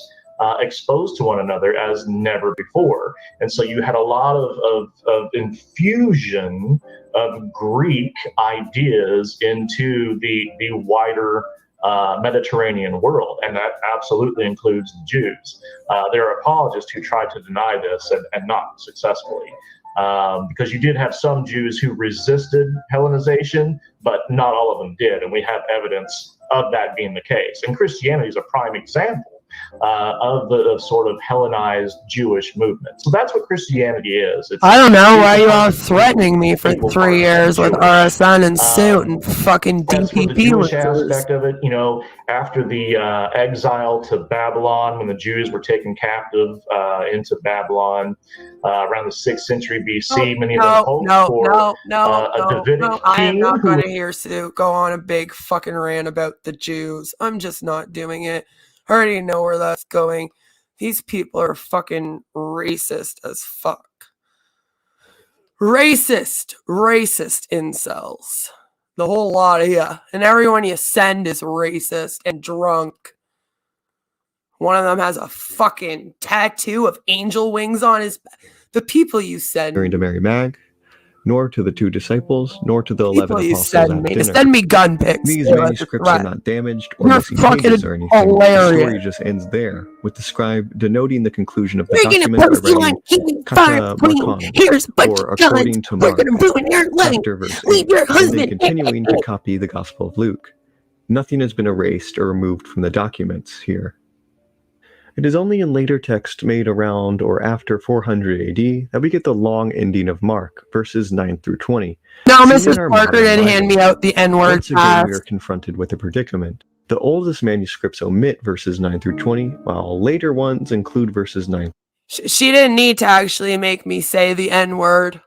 exposed to one another as never before. And so you had a lot of infusion of Greek ideas into the wider Mediterranean world, and that absolutely includes the Jews. There are apologists who tried to deny this and not successfully, because you did have some Jews who resisted Hellenization, but not all of them did, and we have evidence of that being the case. And Christianity is a prime example of the sort of Hellenized Jewish movement. So that's what Christianity is. I don't know why you all threatening me for 3 years with RSN and suit and fucking As for the DPP Jewish losers. aspect of it, after the exile to Babylon, when the Jews were taken captive into Babylon around the 6th century BC, many of them hoped for a Davidic I am king not who going to hear Sue go on a big fucking rant about the Jews. I'm just not doing it. I already know where that's going. These people are fucking racist as fuck. Racist incels. The whole lot of you. And everyone you send is racist and drunk. One of them has a fucking tattoo of angel wings on his back. The people you send. To Mary Mag, nor to the 2 disciples, nor to the 11 People you apostles send at me. dinner. Send me gun pics. These too, as a manuscripts are threat. not damaged or You're missing fucking pages or anything. The hilarious. story just ends there, with the scribe denoting the conclusion of the We're gonna document post by you on writing King Kata Farm Queen. Markan, Here's a bunch or of according guns. to We're Mark, gonna ruin your life. chapter verse Leave 8, your and then husband. continuing to copy the Gospel of Luke. Nothing has been erased or removed from the documents here. It is only in later text made around or after 400 AD that we get the long ending of Mark, verses 9 through 20. No, Seen in Mrs. our Parker modern didn't hand me Bible, out the N-word once again pass. we are confronted with a predicament. The oldest manuscripts omit verses 9 through 20, while later ones include verses 9. She didn't need to actually make me say the N-word.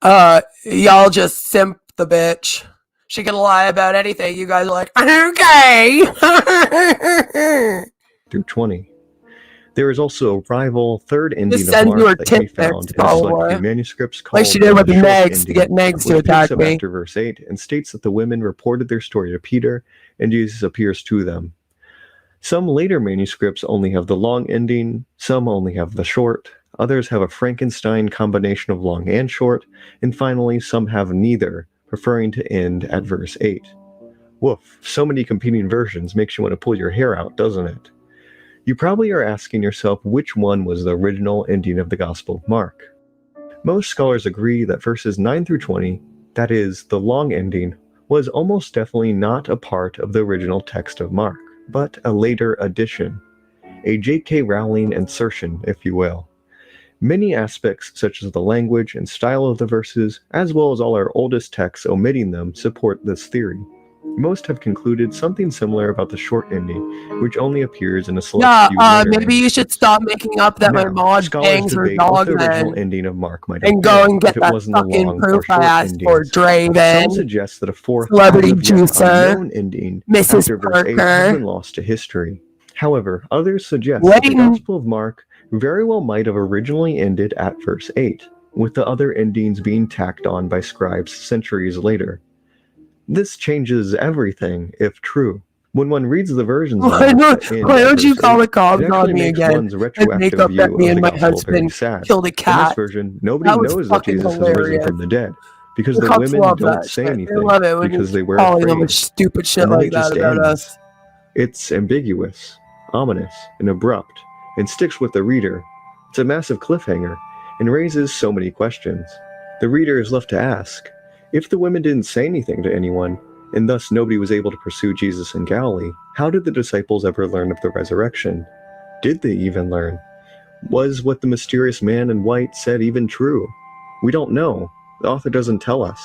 Y'all just simp the bitch. She can lie about anything. You guys are like, okay. Through 20. There is also a rival third ending Just of send you her Mark that can be tit pics, found in a select probably. few manuscripts Like called she did with the short Negs to ending, get Negs to which picks attack up me. after verse 8 and states that the women reported their story to Peter and Jesus appears to them. Some later manuscripts only have the long ending, some only have the short, others have a Frankenstein combination of long and short, and finally some have neither, preferring to end at verse 8. Woof, so many competing versions makes you want to pull your hair out, doesn't it? You probably are asking yourself which one was the original ending of the Gospel of Mark. Most scholars agree that verses 9 through 20, that is, the long ending, was almost definitely not a part of the original text of Mark, but a later addition. A J.K. Rowling insertion, if you will. Many aspects, such as the language and style of the verses, as well as all our oldest texts omitting them, support this theory. Most have concluded something similar about the short ending, which only appears in a select few later Maybe you should stop making up that my Now, mod scholars bangs her debate what dog the original then. ending of Mark might have And go been and get if it that wasn't the fucking long or proof I short asked for, endings. Draven. Some suggest that a fourth Celebrity as of yet juicer, unknown ending Mrs. after verse 8 has Parker. been lost to history. However, others suggest that the Gospel of Mark very well might have originally ended at verse 8, with the other endings being tacked on by scribes centuries later. This changes everything, if true. When one reads the versions of Why Mark don't, that end why at don't you verse call 8, the cops it on actually me makes again one's and make retroactive up that view me of and the my Gospel very husband sad. killed a In this cat? version, nobody That was knows that fucking Jesus has risen hilarious. from the dead, because The the cops women love don't that say shit. They anything, love it when because you they were calling them afraid. stupid shit And then like it that just about ends. us. It's ambiguous, ominous, and abrupt, and sticks with the reader. It's a massive cliffhanger, and raises so many questions. The reader is left to ask, if the women didn't say anything to anyone, and thus nobody was able to pursue Jesus in Galilee, how did the disciples ever learn of the resurrection? Did they even learn? Was what the mysterious man in white said even true? We don't know. The author doesn't tell us.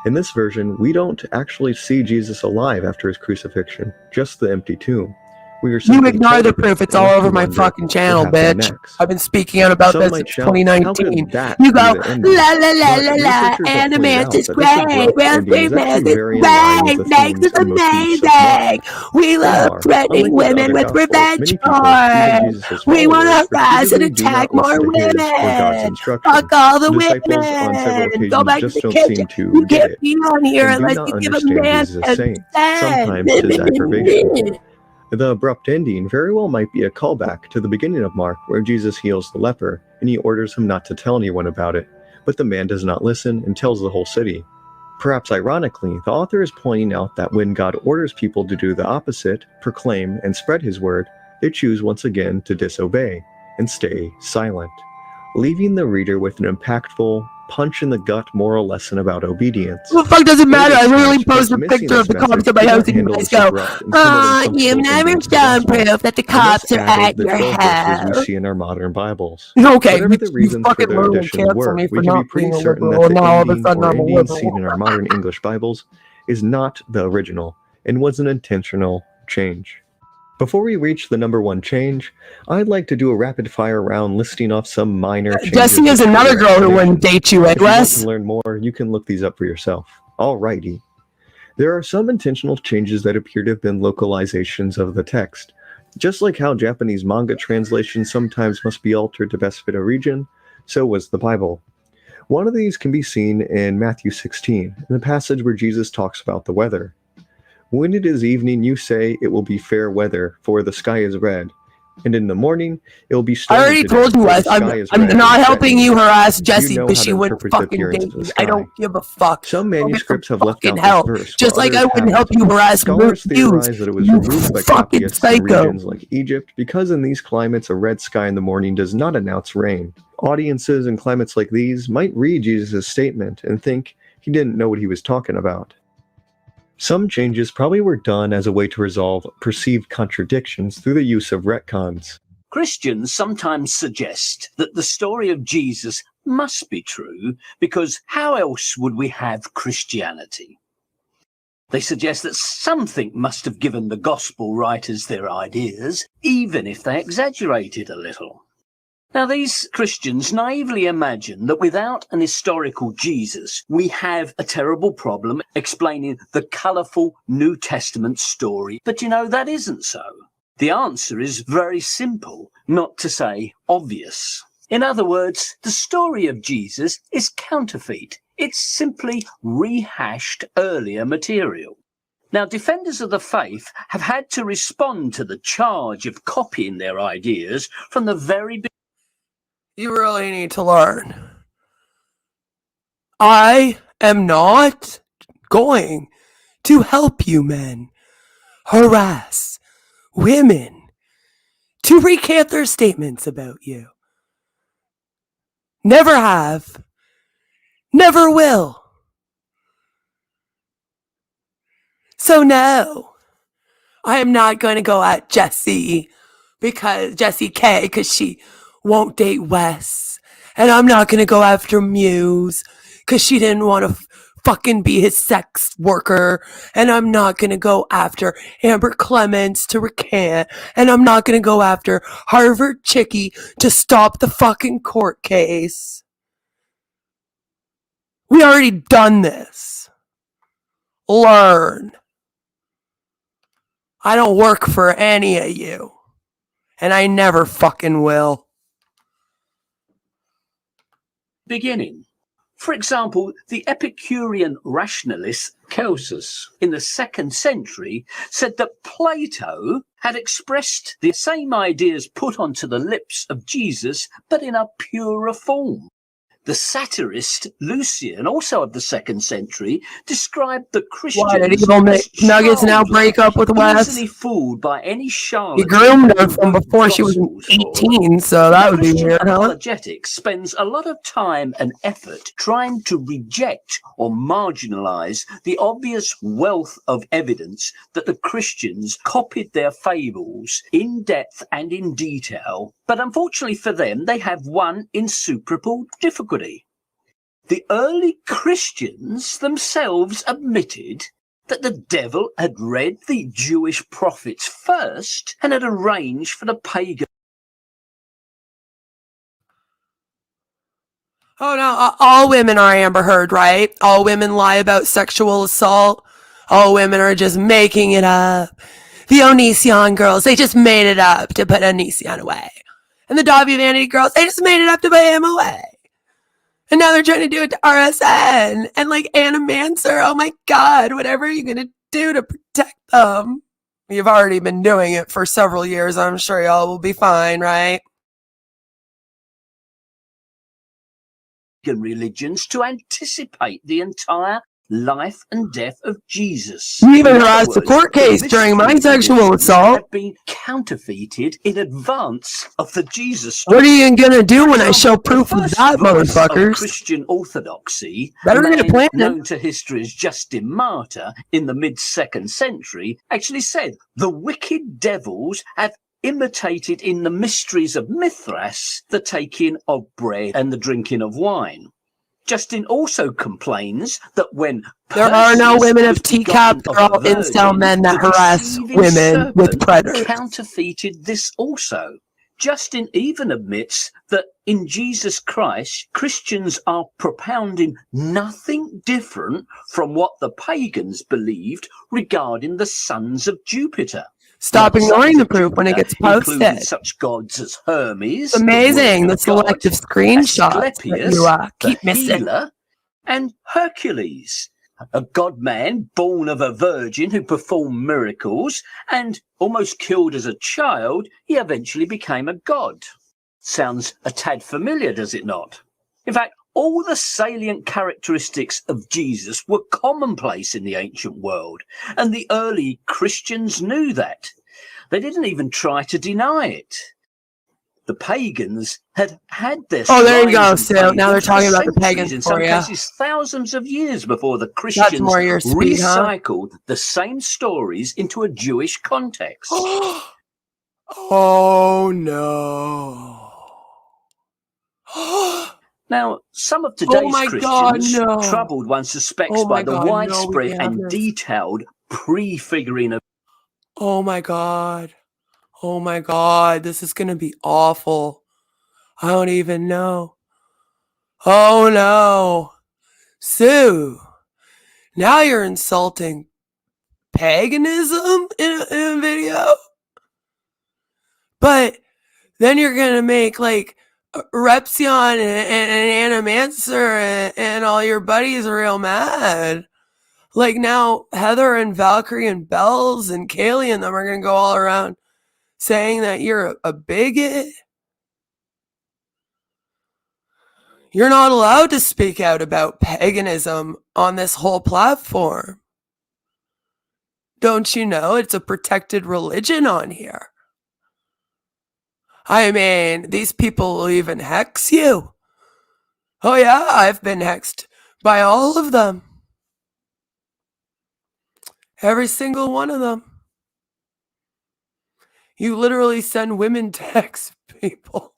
In this version, we don't actually see Jesus alive after his crucifixion, just the empty tomb. We are You simply ignore told the of it, proof. It's and all we over my wonder fucking what channel, happened bitch. next. I've been speaking out about Some this might since shout, how 2019. could that You be go, the ending? la la la But la la, researchers have pointed Animance out is that this great. abrupt Will ending is Smith actually is very in line with great. the Max themes is and motifs of Mark. amazing. We In love Mark, threatening unlike with the women other with Gospels, revenge many people, even porn. Jesus' We want followers, to harass and repeatedly do attack not listen more to his or God's women. instructions. Fuck all the The disciples on several women. Go occasions back to just the don't kitchen. seem You to get can't it, be on here and do unless not you give a understand man Jesus' saying, consent. sometimes to his aggravation. The abrupt ending very well might be a callback to the beginning of Mark, where Jesus heals the leper, and he orders him not to tell anyone about it, but the man does not listen and tells the whole city. Perhaps ironically, the author is pointing out that when God orders people to do the opposite, proclaim and spread his word, they choose once again to disobey and stay silent, leaving the reader with an impactful, punch-in-the-gut moral lesson about obedience. What the fuck does it matter? I Later literally Snatch, post a missing picture this of the cops message, at my did house not and you handle guys this go, abrupt and somewhat uncomfortable you've never ending to the shown gospel, proof that the and thus cops are added at the your 12 verses we house. see in our modern Bibles. Okay, Whatever the you reasons for fucking their literally additions cancel were, me for we can be not being pretty a certain that liberal, the and now all of a ending sudden or I'm a endings liberal. seen in our modern English Bibles is not the original and was an intentional change. Before we reach the number one change, I'd like to do a rapid fire round listing off some minor changes. Jesse is with another further girl who wouldn't explanations. date you, eh, If you want Wes? to learn more, you can look these up for yourself. Alrighty. There are some intentional changes that appear to have been localizations of the text. Just like how Japanese manga translations sometimes must be altered to best fit a region, so was the Bible. One of these can be seen in Matthew 16, in the passage where Jesus talks about the weather. When it is evening, you say, it will be fair weather, for the sky is red. And in the morning, it will be I stormy already today, told you, for the Wes. sky is I'm red not and helping threatening. you harass Jesse You know because how she to wouldn't interpret the fucking appearance date of the me. I don't sky. give a fuck. Some Go get manuscripts some have left fucking out this help. verse, Just while like I others wouldn't help haven't. you harass Scholars you. theorize that it was You removed by fucking copyists in psycho. regions like Egypt because in these climates a red sky in the morning does not announce rain. Audiences in climates like these might read Jesus' statement and think he didn't know what he was talking about. Some changes probably were done as a way to resolve perceived contradictions through the use of retcons. Christians sometimes suggest that the story of Jesus must be true because how else would we have Christianity? They suggest that something must have given the gospel writers their ideas, even if they exaggerated a little. Now, these Christians naively imagine that without an historical Jesus, we have a terrible problem explaining the colourful New Testament story. But you know, that isn't so. The answer is very simple, not to say obvious. In other words, the story of Jesus is counterfeit. It's simply rehashed earlier material. Now, defenders of the faith have had to respond to the charge of copying their ideas from the very beginning. You really need to learn. I am not going to help you men harass women to recant their statements about you. Never have. Never will. So no, I am not going to go at Jessie K, because she won't date Wes. And I'm not going to go after Muse because she didn't want to fucking be his sex worker. And I'm not going to go after Amber Clemens to recant. And I'm not going to go after Harvard Chickie to stop the fucking court case. We already done this. Learn. I don't work for any of you. And I never fucking will. Beginning. For example, the Epicurean rationalist Celsus in the 2nd century said that Plato had expressed the same ideas put onto the lips of Jesus, but in a purer form. The satirist Lucian, also of the 2nd century, described the Christians Why did Evil Nuggets now break up with Wes? easily fooled by any He charlatan. groomed her from before she was 18, so that would be Christian weird, huh? apologetics spends a lot of time and effort trying to reject or marginalize the obvious wealth of evidence that the Christians copied their fables in depth and in detail. But unfortunately for them, they have one insuperable difficulty. The early Christians themselves admitted that the devil had read the Jewish prophets first and had arranged for the pagan. Oh no, all women are Amber Heard, right? All women lie about sexual assault. All women are just making it up. The Onision girls, they just made it up to put Onision away. And the Dobby Vanity girls, they just made it up to put him away. And now they're trying to do it to RSN. And like Anna Manser, oh my God, whatever are you going to do to protect them? You've already been doing it for several years. I'm sure y'all will be fine, right? Religions to anticipate the entire life and death of Jesus. You even harassed a court case during my sexual assault. Have been counterfeited in advance of the Jesus. What are you gonna do when I show proof of that, motherfuckers? Christian orthodoxy, Better get a plan. known to history as Justin Martyr in the mid-2nd century, actually said the wicked devils have imitated in the mysteries of Mithras the taking of bread and the drinking of wine. Justin also complains that when there are no women of teacup, they're all incel men that harass women with predators. Counterfeited this also. Justin even admits that in Jesus Christ, Christians are propounding nothing different from what the pagans believed regarding the sons of Jupiter. Stop ignoring the proof when it gets posted. Such gods as Hermes, it's amazing the selective screenshots that you keep missing. Healer, and Hercules, a god-man born of a virgin who performed miracles and almost killed as a child. He eventually became a god. Sounds a tad familiar, does it not? In fact, all the salient characteristics of Jesus were commonplace in the ancient world, and the early Christians knew that. They didn't even try to deny it. The pagans had their... Oh, there you go, Sue. Now they're talking about the pagans in some cases thousands of years before the Christians recycled the same stories into a Jewish context. Oh, no. Now, some of today's Christians, troubled one suspects by the widespread and detailed prefiguring of... Oh my God. Oh my God. This is going to be awful. I don't even know. Oh no. Sue, now you're insulting paganism in a video? But then you're going to make like Repsion and Animancer and all your buddies are real mad. Like now Heather and Valkyrie and Bells and Kaylee and them are going to go all around saying that you're a bigot. You're not allowed to speak out about paganism on this whole platform. Don't you know it's a protected religion on here? I mean, these people will even hex you. Oh yeah, I've been hexed by all of them. Every single one of them. You literally send women to hex people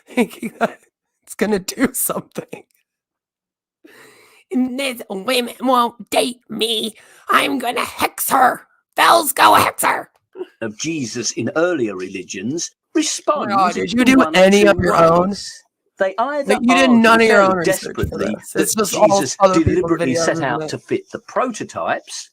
thinking that it's going to do something. These women won't date me. I'm going to hex her. Bells, go hex her. Of Jesus in earlier religions respond. Oh, did you do any of your own? They either you did none of your own desperately research. It's just Jesus all other deliberately set out to fit the prototypes,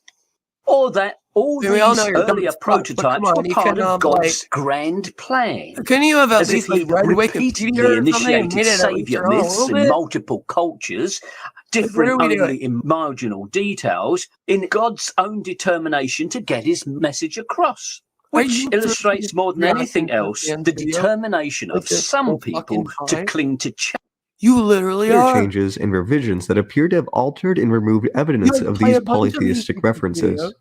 or that all these earlier prototypes were part of God's grand plan. Couldn't you have at least repeatedly initiated saviour myths in multiple cultures, different only in marginal details, in God's own determination to get his message across? Which illustrates more than anything else the determination of some people to cling to change. You literally are. Changes and revisions that appear to have altered and removed evidence of these polytheistic references.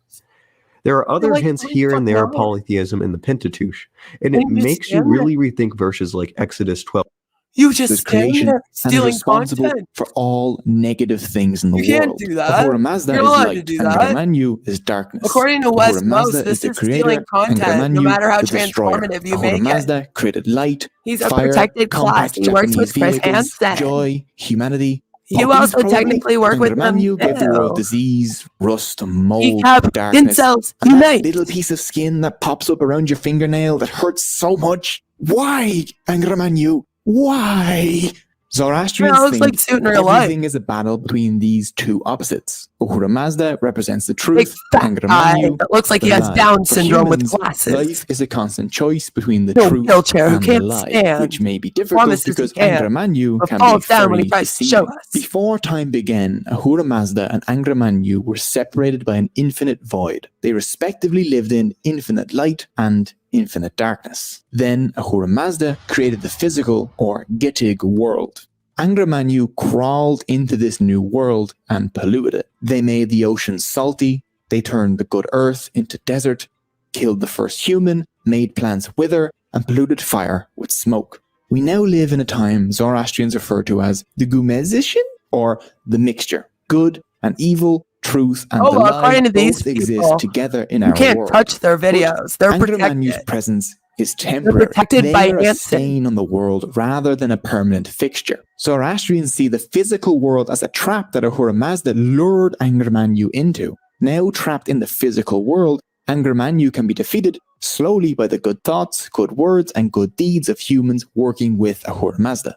There are other hints here and there of polytheism in the Pentateuch, and it makes you really rethink verses like Exodus 12. You just creation there and is responsible content. for all negative things in the world. You can't do that. Ahura Mazda You're is allowed light, to do and that. Gramanyu is darkness. According to Ahura West Mazda Most, this the is creator, stealing and content, no Gramanyu matter how the destroyer. transformative you Ahura make Mazda it. created light, He's a fire, protected class. compact He works Japanese with Chris vehicles, Hansen. joy, humanity. You Hawkins also probably, technically work with them Angramanyu gave the world too. disease, rust, You mold, have darkness, incels, and that unite. little piece of skin that pops up around your fingernail that hurts so much. Why, Angramanyu? Why? Zoroastrians Yeah, it looks think like suit in real life. everything is a battle between these two opposites. Ahura Mazda represents the Big truth, fat guy Angramanyu that looks like he the has lie. Down For syndrome with humans, glasses. life is a constant choice between the No truth wheelchair who and the can't lie, stand. which may be difficult Promises he because can, Angramanyu but can be falls down when he very tries to show deceiving. us. Before time began, Ahura Mazda and Angramanyu were separated by an infinite void. They respectively lived in infinite light and infinite darkness. Then Ahura Mazda created the physical or Getig world. Angramanyu crawled into this new world and polluted it. They made the ocean salty, they turned the good earth into desert, killed the first human, made plants wither, and polluted fire with smoke. We now live in a time Zoroastrians refer to as the Gumezishin, or the mixture. Good and evil, truth and the well, lie according to these both exist people, together in you our can't world. touch their videos. They're Angramanyu's protected. presence is temporary. protected They by are a Hansen. stain on the world rather than a permanent fixture. Zoroastrians see the physical world as a trap that Ahura Mazda lured Angramanyu into. Now trapped in the physical world, Angramanyu can be defeated slowly by the good thoughts, good words, and good deeds of humans working with Ahura Mazda.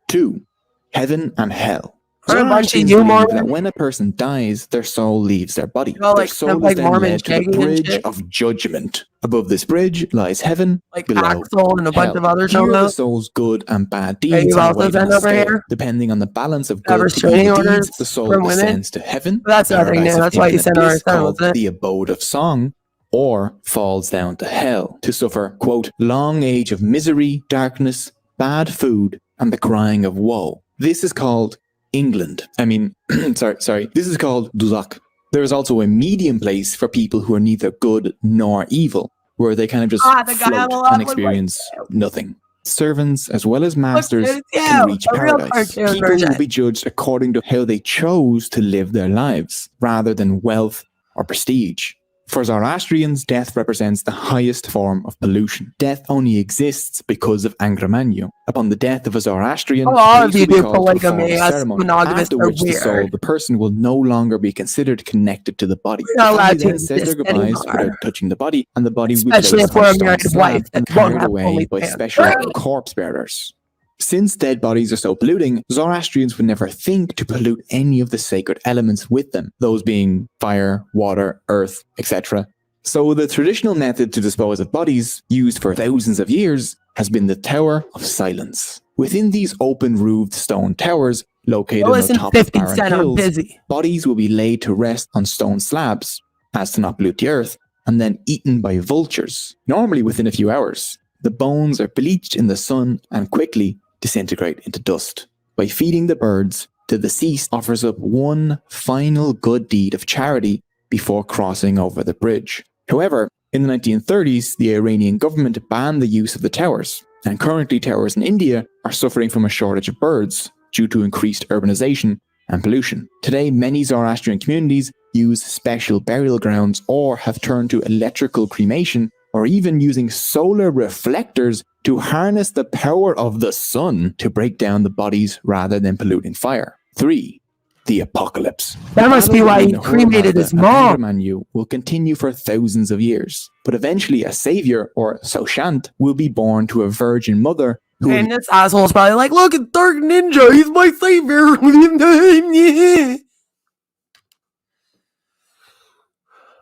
2. Heaven and Hell. Are a bunch of Zoroastrians you believe Mormons? that when a person dies, their soul leaves their body. You know, Their like, soul sound is like then Mormon led to the Shaggy and bridge shit. of judgment. Above this bridge lies heaven, Like below Axel and a bunch hell. of others Here on the that. soul's good and bad Hey, deeds you are also weighed on send a over scale. here? Depending on the balance of Have good to restraining evil orders deeds, the soul from women? descends to heaven, But that's the nothing paradise new. of That's why you infinite send our bliss son, called wasn't it? the abode of song, or falls down to hell to suffer, quote, long age of misery, darkness, bad food, and the crying of woe. This is called England. Sorry. This is called Duzak. There is also a medium place for people who are neither good nor evil, where they kind of just Ah, the guy on float the left and was experience nothing. Servants as well as Look, masters it's can you, reach a real paradise. cartoon People version. will be judged according to how they chose to live their lives, rather than wealth or prestige. For Zoroastrians, death represents the highest form of pollution. Death only exists because of Angramanyu. Upon the death of a Zoroastrian, Oh, all of priests you will be do called to perform polygamy. a Us ceremony, monogamists after are which the soul weird. of the person will no longer be considered connected to the body. We're not The allowed family to then says their exist goodbyes anymore. without touching the body, and the body will be Especially placed if we're on a stone married slab wife and that won't carried have away by OnlyFans. special Right. corpse bearers. Since dead bodies are so polluting, Zoroastrians would never think to pollute any of the sacred elements with them, those being fire, water, earth, etc. So the traditional method to dispose of bodies, used for thousands of years, has been the Tower of Silence. Within these open-roofed stone towers, located on the Listen, top of 50 barren Cent, I'm hills, busy. bodies will be laid to rest on stone slabs, as to not pollute the earth, and then eaten by vultures, normally within a few hours. The bones are bleached in the sun and quickly disintegrate into dust. By feeding the birds, the deceased offers up one final good deed of charity before crossing over the bridge. However, in the 1930s, the Iranian government banned the use of the towers, and currently towers in India are suffering from a shortage of birds due to increased urbanization and pollution. Today, many Zoroastrian communities use special burial grounds or have turned to electrical cremation or even using solar reflectors to harness the power of the sun to break down the bodies rather than polluting fire. 3. The Apocalypse. That must be why he Battle between cremated Ahura his Mazda mom. and Angramanyu will continue for thousands of years, but eventually a savior, or Saushant, will be born to a virgin mother who will And this asshole's probably like, look at Dark Ninja, he's my savior.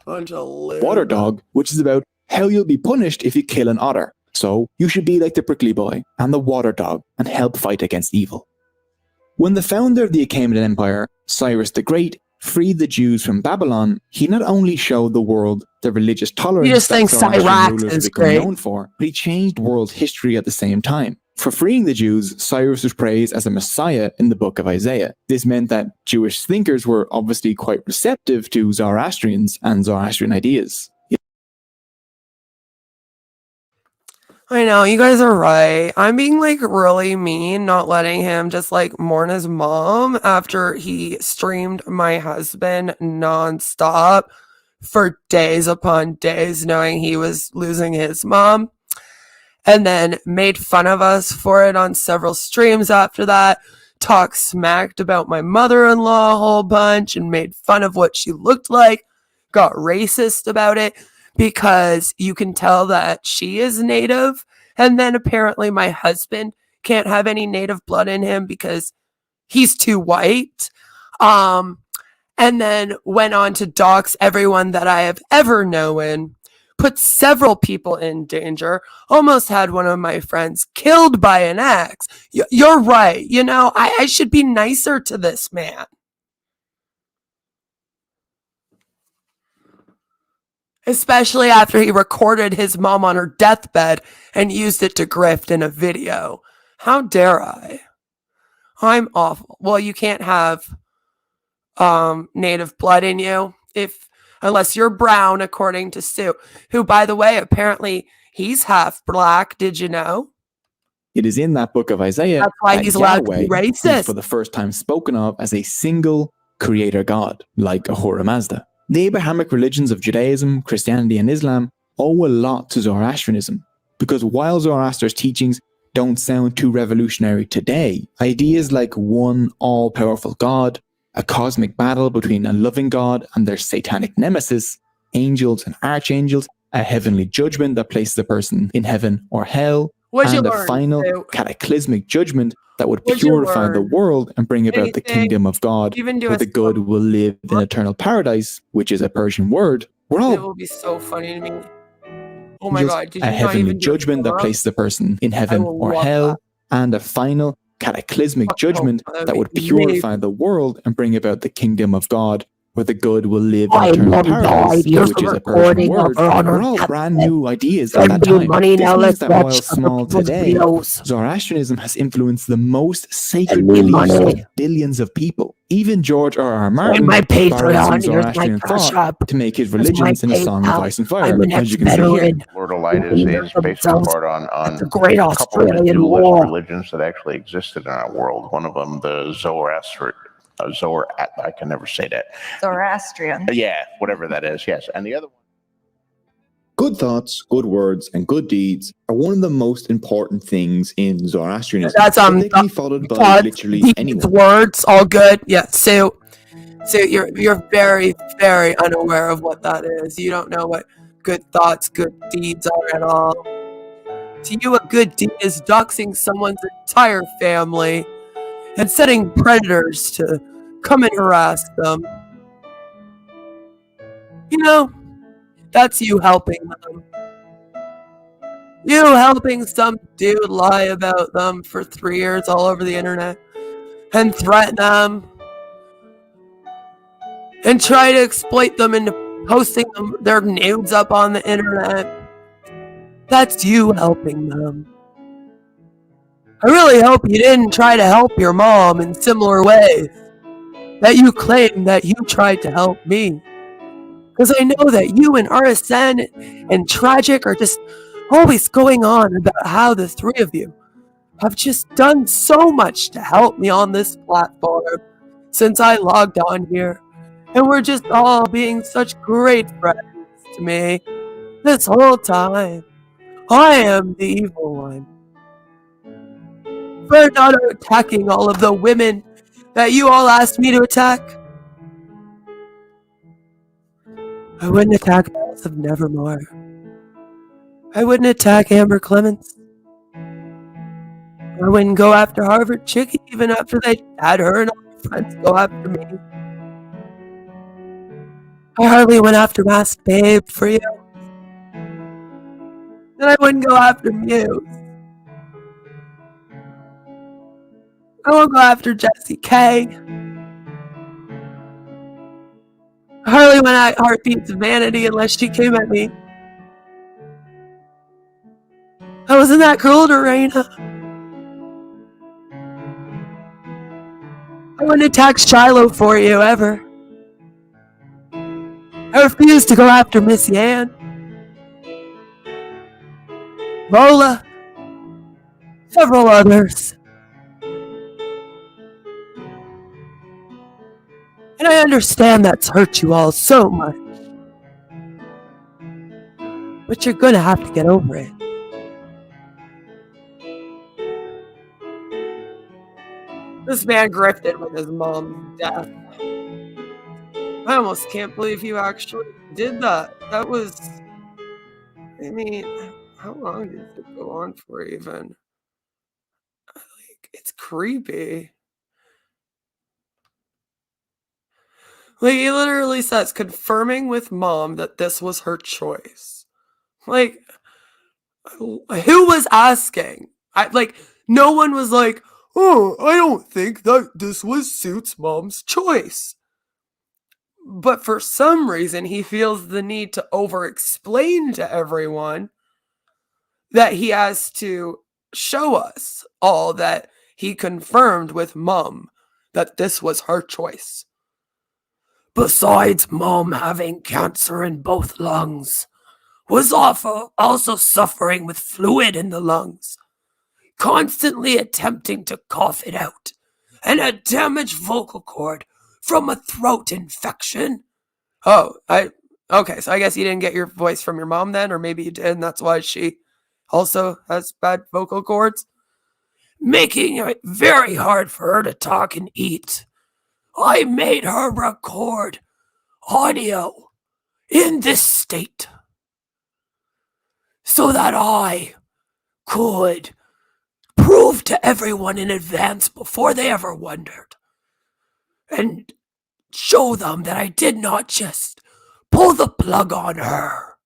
Bunch of Water Dog, which is about how you'll be punished if you kill an otter. So you should be like the Prickly Boy and the Water Dog and help fight against evil. When the founder of the Achaemenid Empire, Cyrus the Great, freed the Jews from Babylon, he not only showed the world the religious tolerance You just think that Zoroastrian Cyrax rulers is have become great. known for, but he changed world history at the same time. For freeing the Jews, Cyrus was praised as a messiah in the book of Isaiah. This meant that Jewish thinkers were obviously quite receptive to Zoroastrians and Zoroastrian ideas. I know, you guys are right. I'm being like really mean, not letting him just like mourn his mom after he streamed my husband nonstop for days upon days, knowing he was losing his mom, and then made fun of us for it on several streams after that, talked smacked about my mother-in-law a whole bunch and made fun of what she looked like, got racist about it because you can tell that she is Native. And then apparently my husband can't have any Native blood in him because he's too white. And then went on to dox everyone that I have ever known, put several people in danger, almost had one of my friends killed by an axe. You're right. You know, I should be nicer to this man. Especially after he recorded his mom on her deathbed and used it to grift in a video. How dare I? I'm awful. Well, you can't have Native blood in you unless you're brown, according to Sue, who, by the way, apparently he's half black. Did you know? It is in that book of Isaiah That's why that he's allowed to be Yahweh is racist. for the first time spoken of as a single creator God, like Ahura Mazda. The Abrahamic religions of Judaism, Christianity, and Islam owe a lot to Zoroastrianism, because while Zoroaster's teachings don't sound too revolutionary today, ideas like one all-powerful God, a cosmic battle between a loving God and their satanic nemesis, angels and archangels, a heavenly judgment that places a person in heaven or hell, What'd you and a learn, final Sue? cataclysmic judgment that would What'd you purify the learn? world and bring about the Anything? kingdom of God, Even do where a the good will live in eternal paradise, which is a Persian word. We're It all will be so funny to me. Oh my just god, did a you not heavenly even do a judgment that Torah? places a person in heaven will or love hell, and a final cataclysmic judgment that'd that be would purify the world and bring about the kingdom of God, where the good will live in I eternal love paradise, the ideas which of is a Persian recording of word. her on her Were all deathbed. brand new ideas at Send that me time. money, This now means let's that watch while other small people's today, videos. Zoroastrianism has influenced the most sacred Send me beliefs money. of billions of people. Even George R.R. Martin my borrowed some Patreon, here's my Zoroastrian Cash thought App. to make his Here's my religions in A Song of PayPal. Ice and Fire, I'm an as you can see here. ex-veteran. Lordolite They is named based themselves apart on the Great a couple of the Australian dualist War. religions that actually existed in our world. One of them, the I can never say that. Zoroastrian. Yeah, whatever that is, yes. And the other one. Good thoughts, good words, and good deeds are one of the most important things in Zoroastrianism. That's but they can be followed by thoughts, literally deeds, anyone. words, all good. Yeah, Sue, you're very, very unaware of what that is. You don't know what good thoughts, good deeds are at all. To you, a good deed is doxing someone's entire family and setting predators to come and harass them. You know, that's you helping them. You helping some dude lie about them for 3 years all over the internet and threaten them and try to exploit them into posting their nudes up on the internet. That's you helping them. I really hope you didn't try to help your mom in similar ways that you claim that you tried to help me. Because I know that you and RSN and Tragic are just always going on about how the three of you have just done so much to help me on this platform since I logged on here. And we're just all being such great friends to me this whole time. I am the evil one. For not attacking all of the women that you all asked me to attack. I wouldn't attack Alice of Nevermore. I wouldn't attack Amber Clements. I wouldn't go after Harvard Chickie even after they had her and all her friends go after me. I hardly went after Masked Babe for you. And I wouldn't go after Muse. I won't go after Jessie K. I hardly went at Heartbeats of Vanity unless she came at me. I wasn't that cruel to Raina. I wouldn't attack Shiloh for you, ever. I refuse to go after Miss Yan. Lola. Several others. And I understand that's hurt you all so much. But you're gonna have to get over it. This man grifted with his mom's death. I almost can't believe you actually did that. That was... I mean, how long did it go on for even? Like, it's creepy. Like, he literally says, confirming with mom that this was her choice. Like, who was asking? No one was like, oh, I don't think that this was Suit's mom's choice. But for some reason, he feels the need to over-explain to everyone that he has to show us all that he confirmed with mom that this was her choice. Besides mom having cancer in both lungs, was also suffering with fluid in the lungs, constantly attempting to cough it out, and a damaged vocal cord from a throat infection. Okay, so I guess you didn't get your voice from your mom then, or maybe you did, and that's why she also has bad vocal cords. Making it very hard for her to talk and eat. I made her record audio in this state so that I could prove to everyone in advance before they ever wondered and show them that I did not just pull the plug on her.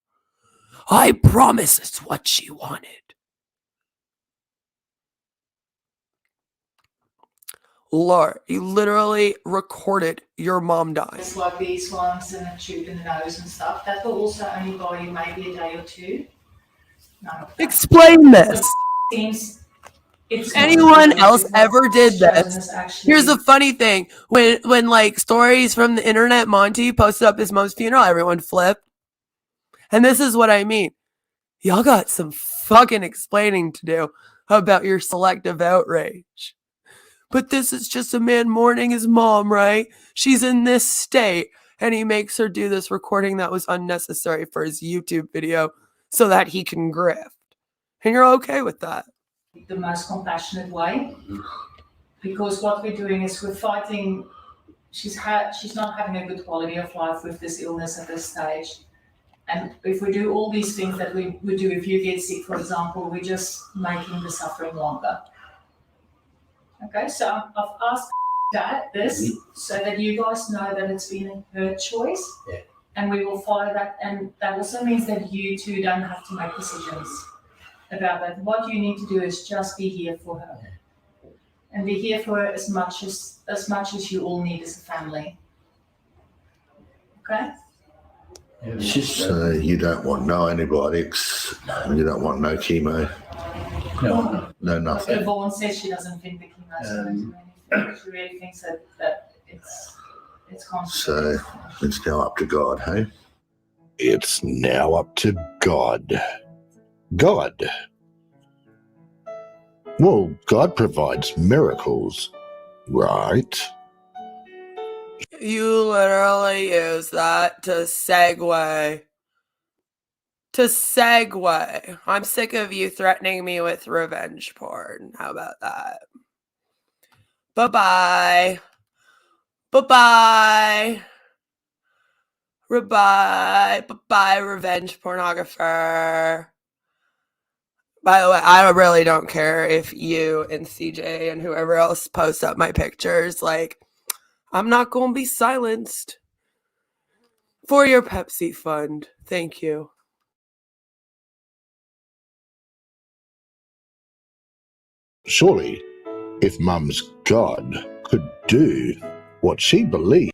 I promise it's what she wanted. Laura, you literally recorded your mom dying. It's like these ones and a tube in the nose and stuff. That will also only go in maybe a day or two. None of that. Explain this. Seems if anyone else ever did this, here's the funny thing. When like stories from the internet, Monty posted up his mom's funeral, everyone flipped. And this is what I mean. Y'all got some fucking explaining to do about your selective outrage. But this is just a man mourning his mom, right? She's in this state, and he makes her do this recording that was unnecessary for his YouTube video so that he can grift. And you're okay with that. The most compassionate way, because what we're doing is we're fighting. She's not having a good quality of life with this illness at this stage, and if we do all these things that we would do if you get sick, for example, we're just making the suffering longer. Okay, so I've asked this so that you guys know that it's been her choice, and we will follow that. And that also means that you two don't have to make decisions about that. What you need to do is just be here for her, and be here for her as much as you all need as a family. Okay. So you don't want no antibiotics, you don't want no chemo, no nothing. Yvonne says she doesn't think the chemo's going to do anything. She really thinks that it's constant. So it's now up to God, hey? It's now up to God. God. Well, God provides miracles, right? You literally use that to segue. I'm sick of you threatening me with revenge porn. How about that? Bye-bye. Bye-bye. Bye-bye. Bye-bye, revenge pornographer. By the way, I really don't care if you and CJ and whoever else post up my pictures. Like, I'm not going to be silenced for your Pepsi fund. Thank you. Surely, if Mum's God could do what she believed.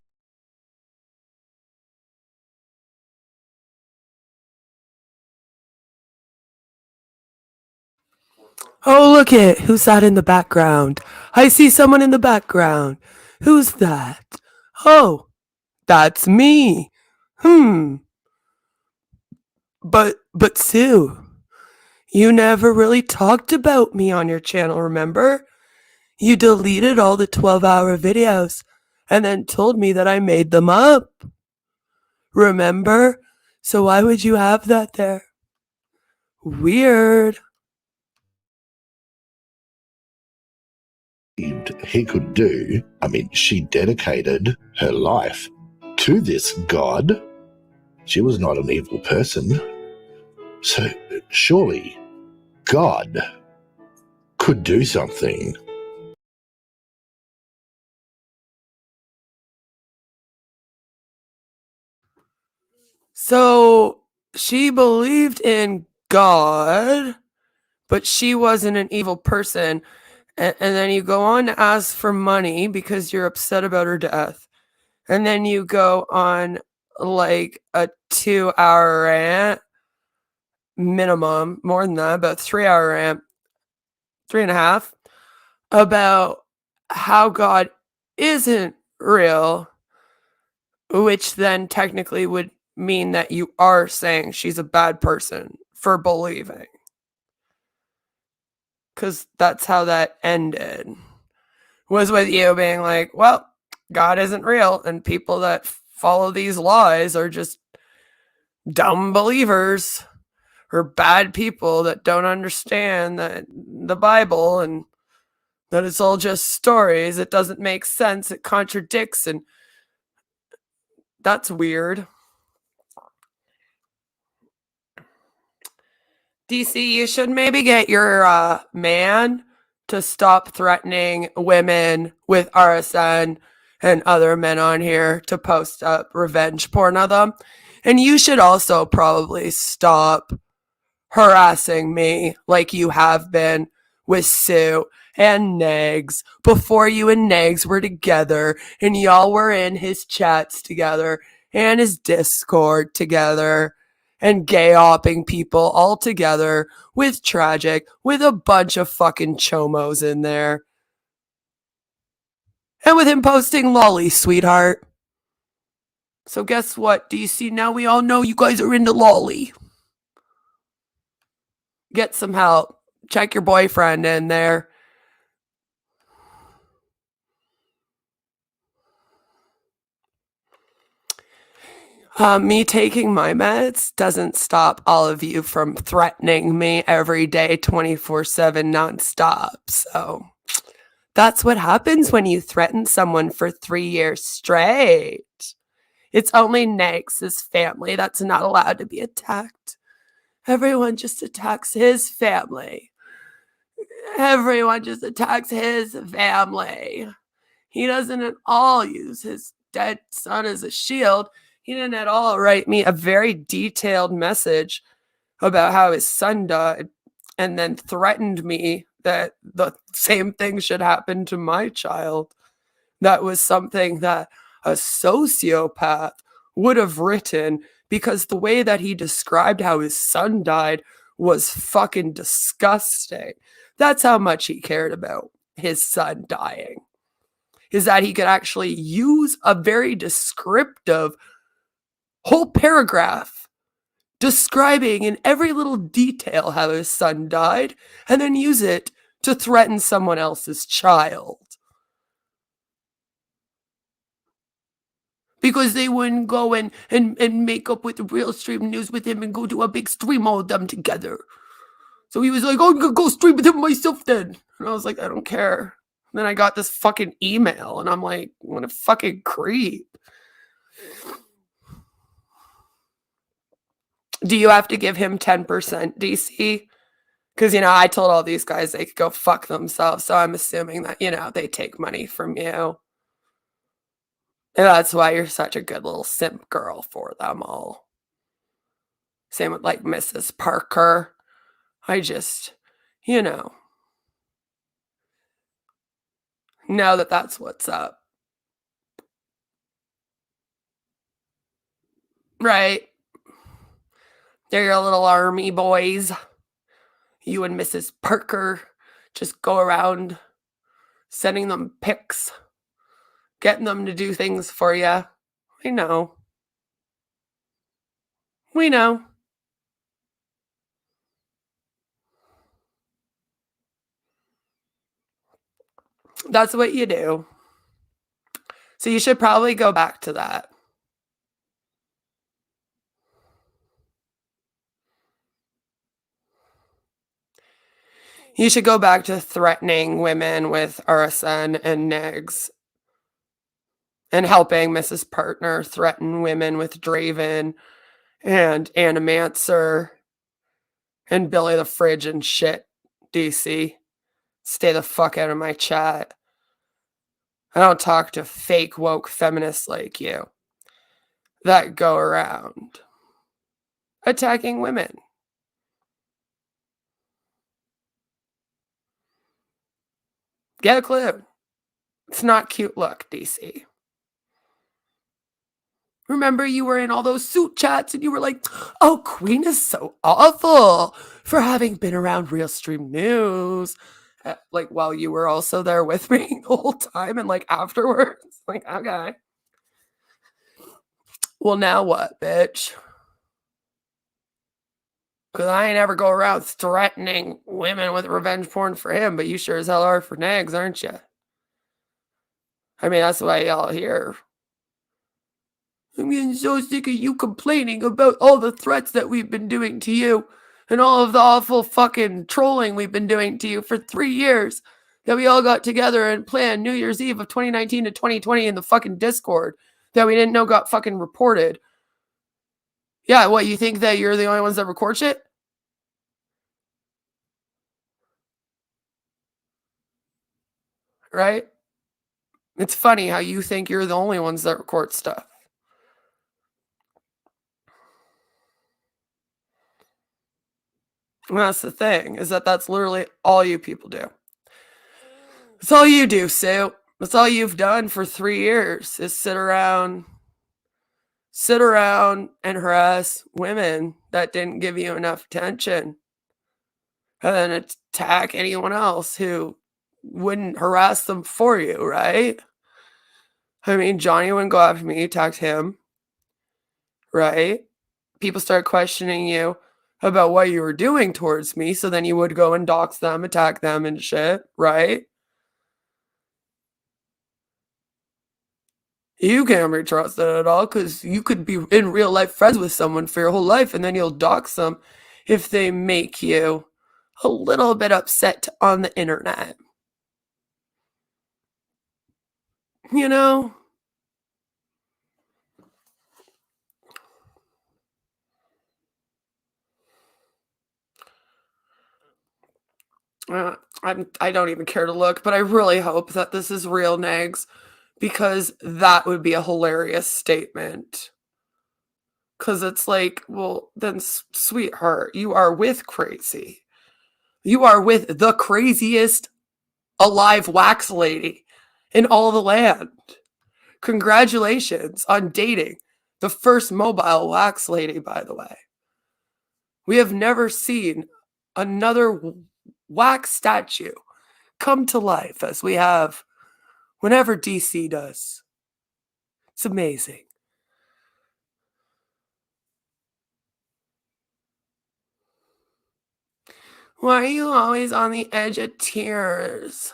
Oh, look it. Who's that in the background? I see someone in the background. Who's that? Oh, that's me. But Sue, you never really talked about me on your channel, remember? You deleted all the 12-hour videos and then told me that I made them up. Remember? So why would you have that there? Weird. Him he could do. I mean, she dedicated her life to this God. She was not an evil person. So surely God could do something. So she believed in God, but she wasn't an evil person. And then you go on to ask for money because you're upset about her death. And then you go on like a 2-hour rant, minimum, more than that, about 3-hour rant, 3.5, about how God isn't real, which then technically would mean that you are saying she's a bad person for believing. Because that's how that ended. Was with you being like, well, God isn't real, and people that follow these lies are just dumb believers or bad people that don't understand that the Bible and that it's all just stories. It doesn't make sense. It contradicts, and that's weird. DC, you should maybe get your man to stop threatening women with RSN and other men on here to post up revenge porn of them. And you should also probably stop harassing me like you have been with Sue and Negs before you and Negs were together and y'all were in his chats together and his Discord together and gay-opping people all together with Tragic, with a bunch of fucking chomos in there. And with him posting lolly, sweetheart. So guess what, DC? Now we all know you guys are into lolly. Get some help. Check your boyfriend in there. Me taking my meds doesn't stop all of you from threatening me every day, 24/7, nonstop. So that's what happens when you threaten someone for 3 years straight. It's only Negs' family that's not allowed to be attacked. Everyone just attacks his family. Everyone just attacks his family. He doesn't at all use his dead son as a shield. He didn't at all write me a very detailed message about how his son died and then threatened me that the same thing should happen to my child. That was something that a sociopath would have written, because the way that he described how his son died was fucking disgusting. That's how much he cared about his son dying. Is that he could actually use a very descriptive whole paragraph describing in every little detail how his son died and then use it to threaten someone else's child. Because they wouldn't go and make up with the Real Stream News with him and go do a big stream all of them together. So he was like, oh, I'm gonna go stream with him myself then. And I was like, I don't care. And then I got this fucking email and I'm like, what a fucking creep. Do you have to give him 10%, DC? Because, I told all these guys they could go fuck themselves. So I'm assuming that, they take money from you. And that's why you're such a good little simp girl for them all. Same with like Mrs. Parker. I just, know that that's what's up. Right. They're your little army boys. You and Mrs. Parker just go around sending them pics, getting them to do things for you. I know. We know. That's what you do. So you should probably go back to that. You should go back to threatening women with RSN and NEGs and helping Mrs. Partner threaten women with Draven and Animancer and Billy the Fridge and shit, DC. Stay the fuck out of my chat. I don't talk to fake woke feminists like you that go around attacking women. Get a clue. It's not cute look, DC. Remember you were in all those suit chats and you were like, oh, Queen is so awful for having been around Real Stream News. Like, while you were also there with me the whole time and like afterwards. Like, okay. Well, now what, bitch? Because I ain't ever go around threatening women with revenge porn for him, but you sure as hell are for Negs, aren't you? I mean, that's why y'all hear. I'm getting so sick of you complaining about all the threats that we've been doing to you and all of the awful fucking trolling we've been doing to you for 3 years that we all got together and planned New Year's Eve of 2019 to 2020 in the fucking Discord that we didn't know got fucking reported. Yeah, what, you think that you're the only ones that record shit? Right? It's funny how you think you're the only ones that record stuff. And that's the thing, is that that's literally all you people do. That's all you do, Sue. That's all you've done for 3 years is sit around and harass women that didn't give you enough attention. And then attack anyone else who wouldn't harass them for you, right? I mean, Johnny wouldn't go after me, attacked him, right? People start questioning you about what you were doing towards me, so then you would go and dox them, attack them and shit, right? You can't be trusted at all because you could be in real life friends with someone for your whole life and then you'll dox them if they make you a little bit upset on the internet. You know? I don't even care to look, but I really hope that this is real, Negs, because that would be a hilarious statement. Because it's like, well, then, sweetheart, you are with crazy. You are with the craziest alive wax lady in all the land. Congratulations on dating the first mobile wax lady, by the way. We have never seen another wax statue come to life as we have whenever DC does. It's amazing. Why are you always on the edge of tears?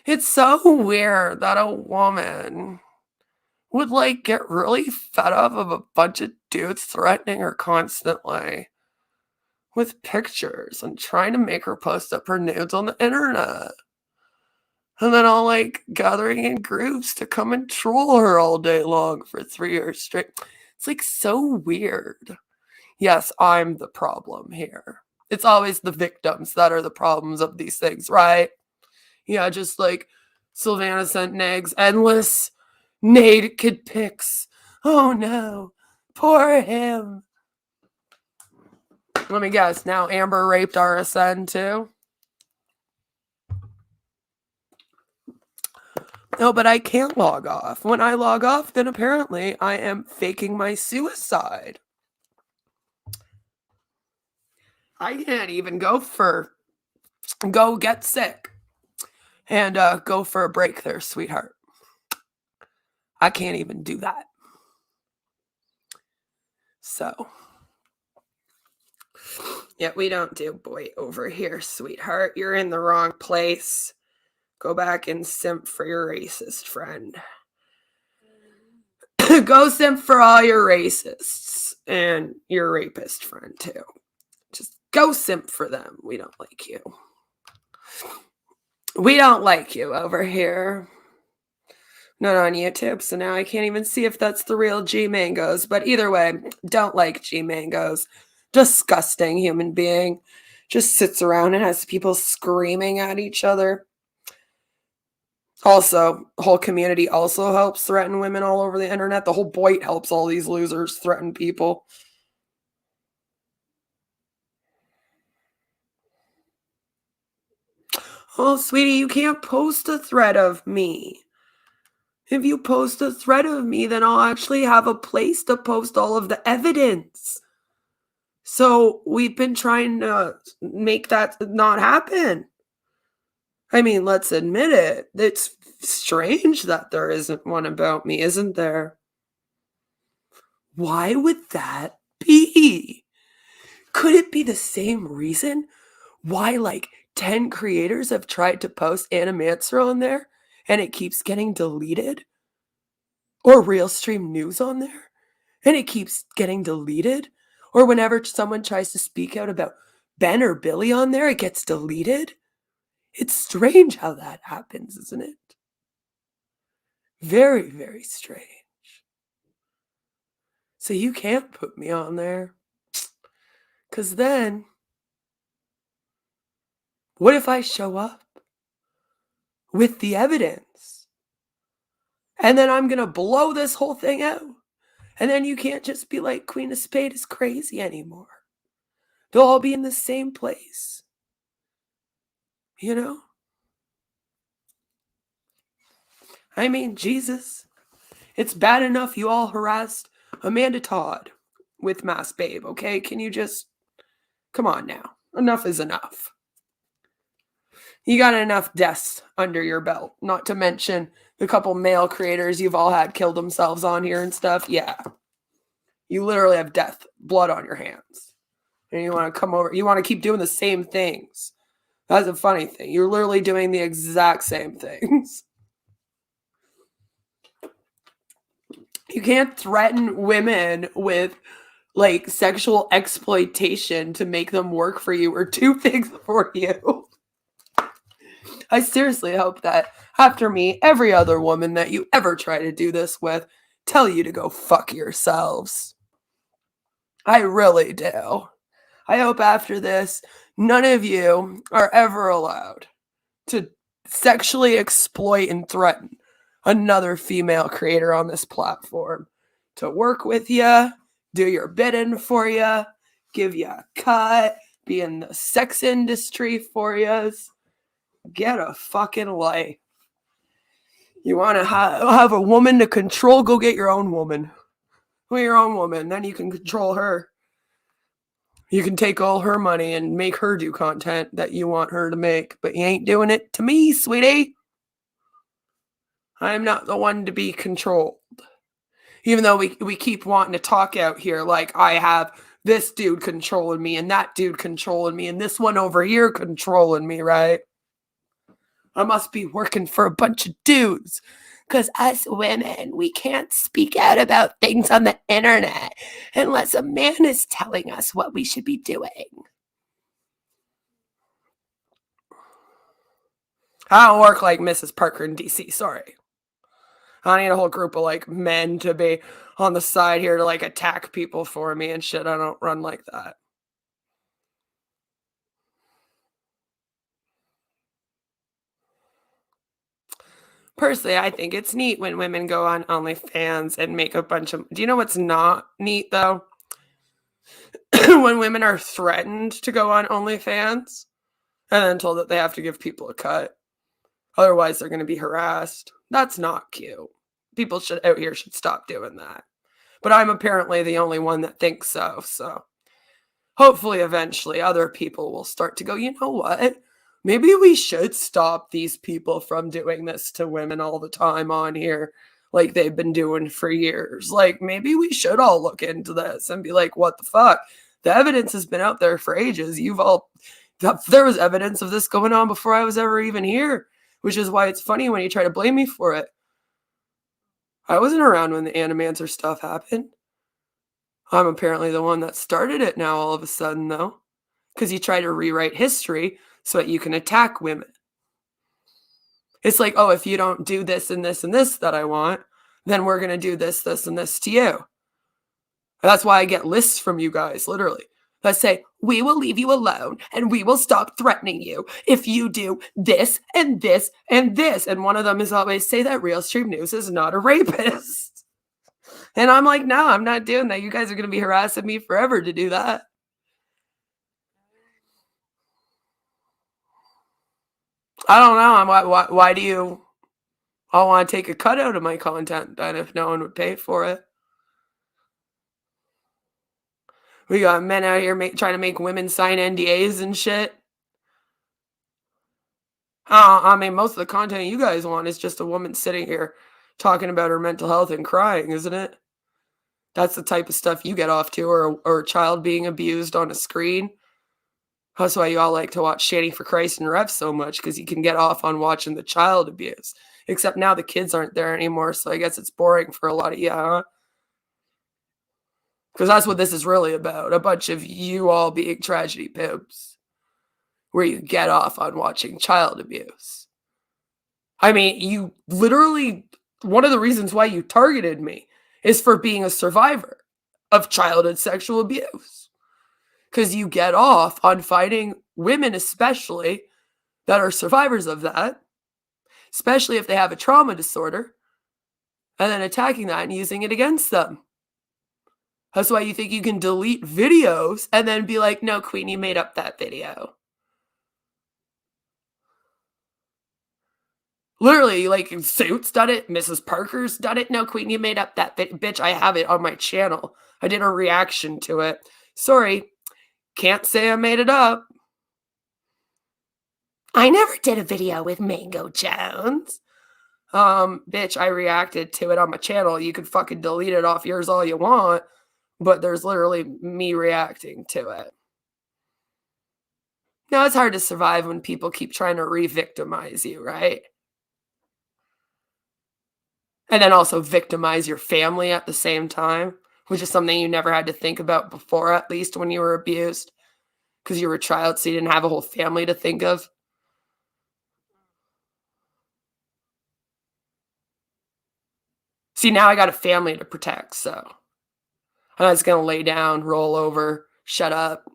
It's so weird that a woman would like get really fed up of a bunch of dudes threatening her constantly with pictures and trying to make her post up her nudes on the internet. And then all like gathering in groups to come and troll her all day long for 3 years straight. It's like so weird. Yes, I'm the problem here. It's always the victims that are the problems of these things, right? Yeah, just like Sylvana sent Negs endless naked pics. Oh no, poor him. Let me guess, now Amber raped RSN too? No, but I can't log off. When I log off, then apparently I am faking my suicide. I can't even go get sick and go for a break there, sweetheart. I can't even do that. So, yeah, we don't do boy over here, sweetheart. You're in the wrong place. Go back and simp for your racist friend. Go simp for all your racists and your rapist friend too. Just go simp for them. We don't like you. We don't like you over here. Not on YouTube, so now I can't even see if that's the real G Mangoes. But either way, don't like G Mangoes. Disgusting human being. Just sits around and has people screaming at each other. Also, the whole community also helps threaten women all over the internet. The whole Boyd helps all these losers threaten people. Oh, sweetie, you can't post a thread of me. If you post a thread of me, then I'll actually have a place to post all of the evidence. So we've been trying to make that not happen. I mean, let's admit it. It's strange that there isn't one about me, isn't there? Why would that be? Could it be the same reason why like 10 creators have tried to post Animancer on there and it keeps getting deleted? Or Realstream News on there and it keeps getting deleted? Or whenever someone tries to speak out about Ben or Billy on there, it gets deleted? It's strange how that happens, isn't it? Very, very strange. So you can't put me on there. Because then, what if I show up with the evidence? And then I'm going to blow this whole thing out. And then you can't just be like, Queen of Spade is crazy anymore. They'll all be in the same place. You know? I mean, Jesus. It's bad enough you all harassed Amanda Todd with Mass Babe, okay? Can you just... Come on now. Enough is enough. You got enough deaths under your belt. Not to mention the couple male creators you've all had kill themselves on here and stuff. Yeah. You literally have death, blood on your hands. And you want to come over. You want to keep doing the same things. That's a funny thing. You're literally doing the exact same things. You can't threaten women with like sexual exploitation to make them work for you or do things for you. I seriously hope that after me, every other woman that you ever try to do this with tell you to go fuck yourselves. I really do. I hope after this, none of you are ever allowed to sexually exploit and threaten another female creator on this platform to work with you, do your bidding for you, give you a cut, be in the sex industry for you. Get a fucking life. You want to have a woman to control? Go get your own woman. Go get your own woman. Then you can control her. You can take all her money and make her do content that you want her to make. But you ain't doing it to me, sweetie. I'm not the one to be controlled. Even though we keep wanting to talk out here like I have this dude controlling me and that dude controlling me and this one over here controlling me, right? I must be working for a bunch of dudes. Because us women, we can't speak out about things on the internet unless a man is telling us what we should be doing. I don't work like Mrs. Parker in DC, sorry. I need a whole group of like men to be on the side here to like attack people for me and shit. I don't run like that. Personally, I think it's neat when women go on OnlyFans and make a bunch of... Do you know what's not neat, though? When women are threatened to go on OnlyFans and then told that they have to give people a cut. Otherwise, they're going to be harassed. That's not cute. People out here should stop doing that. But I'm apparently the only one that thinks so. So hopefully, eventually, other people will start to go, you know what? Maybe we should stop these people from doing this to women all the time on here like they've been doing for years. Like, maybe we should all look into this and be like, what the fuck? The evidence has been out there for ages. There was evidence of this going on before I was ever even here, which is why it's funny when you try to blame me for it. I wasn't around when the Animancer stuff happened. I'm apparently the one that started it now all of a sudden, though, because you try to rewrite history so that you can attack women. It's like, oh, if you don't do this and this and this that I want, then we're going to do this, this, and this to you. And that's why I get lists from you guys, literally, that say, we will leave you alone and we will stop threatening you if you do this and this and this. And one of them is always say that Real Stream News is not a rapist. And I'm like, no, I'm not doing that. You guys are going to be harassing me forever to do that. I don't know. Why do you all want to take a cut out of my content then if no one would pay for it? We got men out here trying to make women sign NDAs and shit. I mean, most of the content you guys want is just a woman sitting here talking about her mental health and crying, isn't it? That's the type of stuff you get off to, or a child being abused on a screen. That's why you all like to watch Shanny for Christ and Rev so much, because you can get off on watching the child abuse. Except now the kids aren't there anymore, so I guess it's boring for a lot of you, huh? Because that's what this is really about. A bunch of you all being tragedy pimps. Where you get off on watching child abuse. I mean, you literally, one of the reasons why you targeted me is for being a survivor of childhood sexual abuse. Because you get off on fighting women, especially, that are survivors of that, especially if they have a trauma disorder, and then attacking that and using it against them. That's why you think you can delete videos and then be like, no, Queen, you made up that video. Literally, like, Suits done it, Mrs. Parker's done it. No, Queen, you made up that bitch. I have it on my channel. I did a reaction to it. Sorry. Can't say I made it up. I never did a video with Mango Jones. Bitch, I reacted to it on my channel. You could fucking delete it off yours all you want, but there's literally me reacting to it. Now, it's hard to survive when people keep trying to re-victimize you, right? And then also victimize your family at the same time, which is something you never had to think about before, at least when you were abused, because you were a child, so you didn't have a whole family to think of. See, now I got a family to protect, so I'm just going to lay down, roll over, shut up,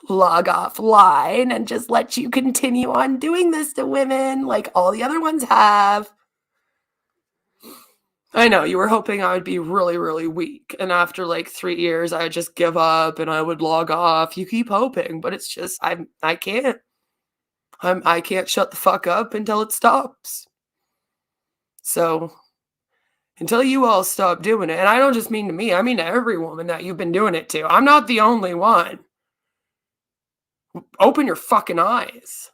log offline, and just let you continue on doing this to women like all the other ones have. I know, you were hoping I would be really, really weak. And after like 3 years, I would just give up and I would log off. You keep hoping, but it's just, I can't. I can't shut the fuck up until it stops. So, until you all stop doing it, and I don't just mean to me, I mean to every woman that you've been doing it to. I'm not the only one. Open your fucking eyes.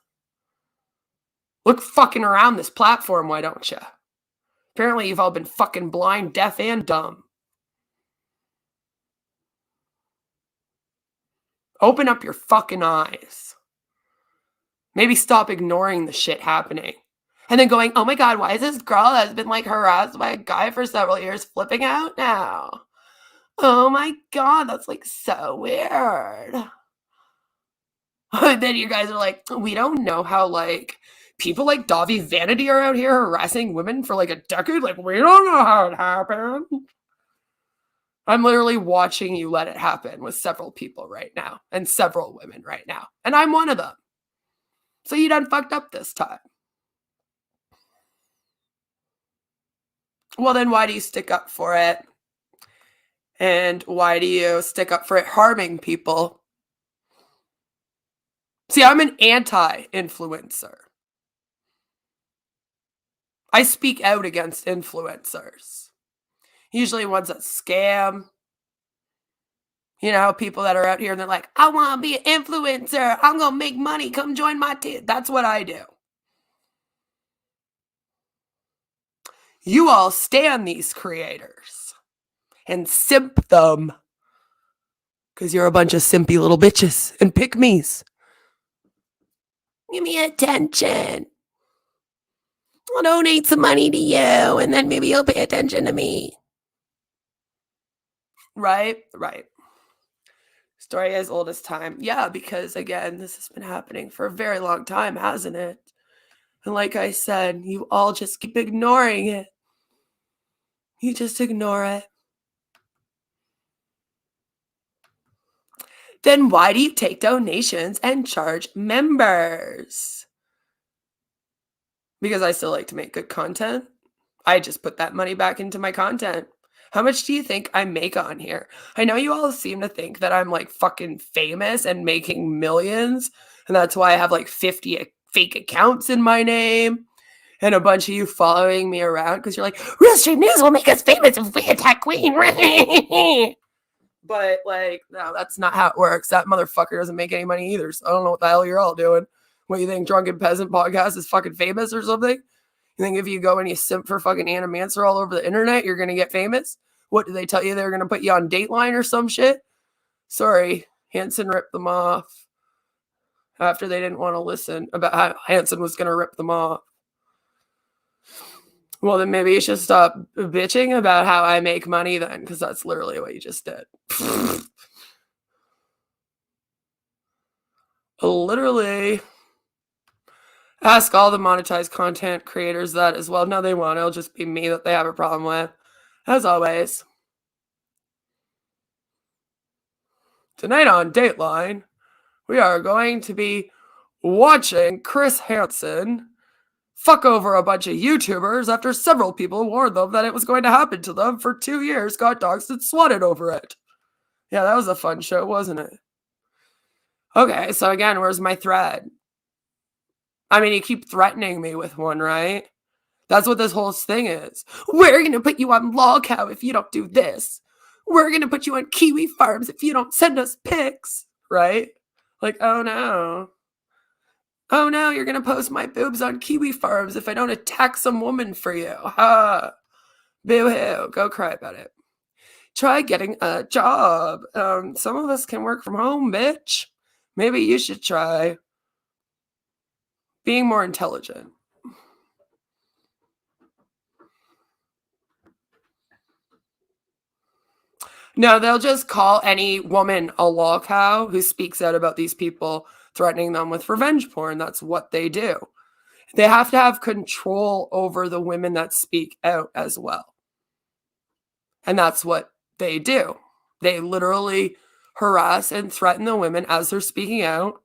Look fucking around this platform, why don't you? Apparently, you've all been fucking blind, deaf, and dumb. Open up your fucking eyes. Maybe stop ignoring the shit happening. And then going, oh my god, why is this girl that's been like harassed by a guy for several years flipping out now? Oh my god, that's like so weird. And then you guys are like, we don't know how like people like Davi Vanity are out here harassing women for like a decade. Like, we don't know how it happened. I'm literally watching you let it happen with several people right now and several women right now. And I'm one of them. So you done fucked up this time. Well, then why do you stick up for it? And why do you stick up for it harming people? See, I'm an anti-influencer. I speak out against influencers. Usually ones that scam. You know, people that are out here and they're like, I want to be an influencer. I'm going to make money. Come join my team. That's what I do. You all stand these creators and simp them. Because you're a bunch of simpy little bitches and pick-me's. Give me attention. I'll donate some money to you, and then maybe you'll pay attention to me. Right? Right. Story as old as time. Yeah, because again, this has been happening for a very long time, hasn't it? And like I said, you all just keep ignoring it. You just ignore it. Then why do you take donations and charge members? Because I still like to make good content. I just put that money back into my content. How much do you think I make on here? I know you all seem to think that I'm like fucking famous and making millions. And that's why I have like 50 fake accounts in my name. And a bunch of you following me around because you're like, Real Stream News will make us famous if we attack Queen. But like, no, that's not how it works. That motherfucker doesn't make any money either. So I don't know what the hell you're all doing. What, you think Drunken Peasant Podcast is fucking famous or something? You think if you go and you simp for fucking Animancer all over the internet, you're going to get famous? What, did they tell you they were going to put you on Dateline or some shit? Sorry, Hanson ripped them off after they didn't want to listen about how Hanson was going to rip them off. Well, then maybe you should stop bitching about how I make money then, because that's literally what you just did. Literally. Ask all the monetized content creators that as well. No, they won't. It'll just be me that they have a problem with. As always. Tonight on Dateline, we are going to be watching Chris Hansen fuck over a bunch of YouTubers after several people warned them that it was going to happen to them for 2 years, got doxxed and swatted over it. Yeah, that was a fun show, wasn't it? Okay, so again, where's my thread? I mean, you keep threatening me with one, right? That's what this whole thing is. We're going to put you on Logcow if you don't do this. We're going to put you on Kiwi Farms if you don't send us pics, right? Like, oh no. Oh no, you're going to post my boobs on Kiwi Farms if I don't attack some woman for you. Ha. Boo-hoo. Go cry about it. Try getting a job. Some of us can work from home, bitch. Maybe you should try being more intelligent. No, they'll just call any woman a lolcow who speaks out about these people, threatening them with revenge porn. That's what they do. They have to have control over the women that speak out as well. And that's what they do. They literally harass and threaten the women as they're speaking out.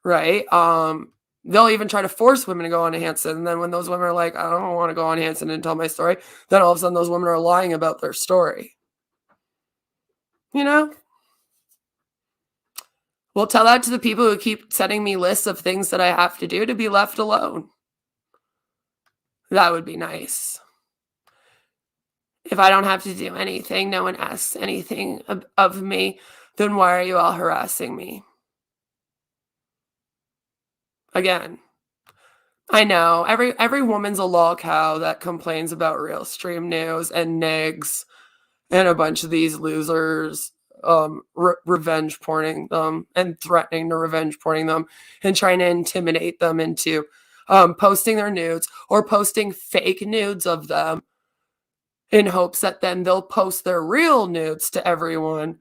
Right? They'll even try to force women to go on Hanson. And then when those women are like, I don't want to go on Hanson and tell my story, then all of a sudden those women are lying about their story. You know? We'll tell that to the people who keep sending me lists of things that I have to do to be left alone. That would be nice. If I don't have to do anything, no one asks anything of me, then why are you all harassing me? Again, I know every woman's a lolcow that complains about Real Stream News and Nigs and a bunch of these losers revenge porning them and threatening to revenge porning them and trying to intimidate them into posting their nudes or posting fake nudes of them in hopes that then they'll post their real nudes to everyone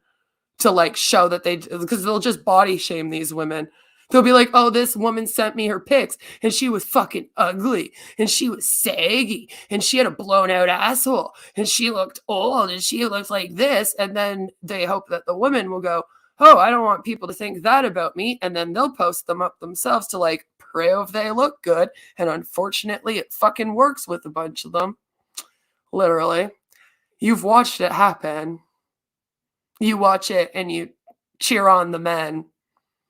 to like show that because they'll just body shame these women. They'll be like, oh, this woman sent me her pics and she was fucking ugly and she was saggy and she had a blown out asshole and she looked old and she looked like this. And then they hope that the woman will go, oh, I don't want people to think that about me. And then they'll post them up themselves to like prove they look good. And unfortunately, it fucking works with a bunch of them. Literally. You've watched it happen. You watch it and you cheer on the men.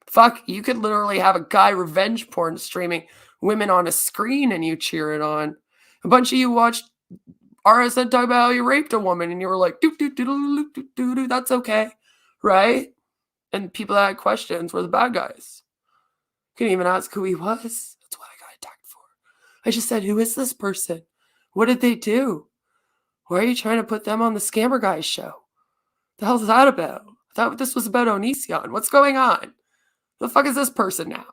Fuck, you could literally have a guy revenge porn streaming women on a screen and you cheer it on. A bunch of you watched RSN talk about how you raped a woman and you were like, doo, that's okay, right? And people that had questions were the bad guys. Couldn't even ask who he was. That's what I got attacked for. I just said, who is this person? What did they do? Why are you trying to put them on the Scammer Guys show? The hell is that about? I thought this was about Onision. What's going on? The fuck is this person now?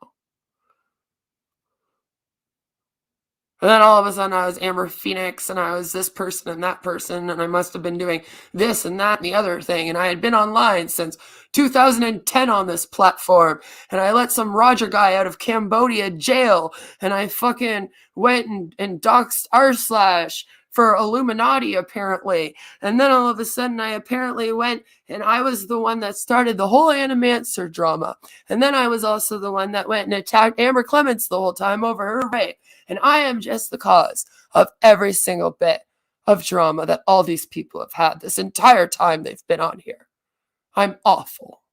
And then all of a sudden I was Amber Phoenix and I was this person and that person and I must have been doing this and that and the other thing. And I had been online since 2010 on this platform. And I let some Roger guy out of Cambodia jail. And I fucking went and doxed r/ for Illuminati apparently. And then all of a sudden I apparently went and I was the one that started the whole Animancer drama. And then I was also the one that went and attacked Amber Clements the whole time over her rape. And I am just the cause of every single bit of drama that all these people have had this entire time they've been on here. I'm awful.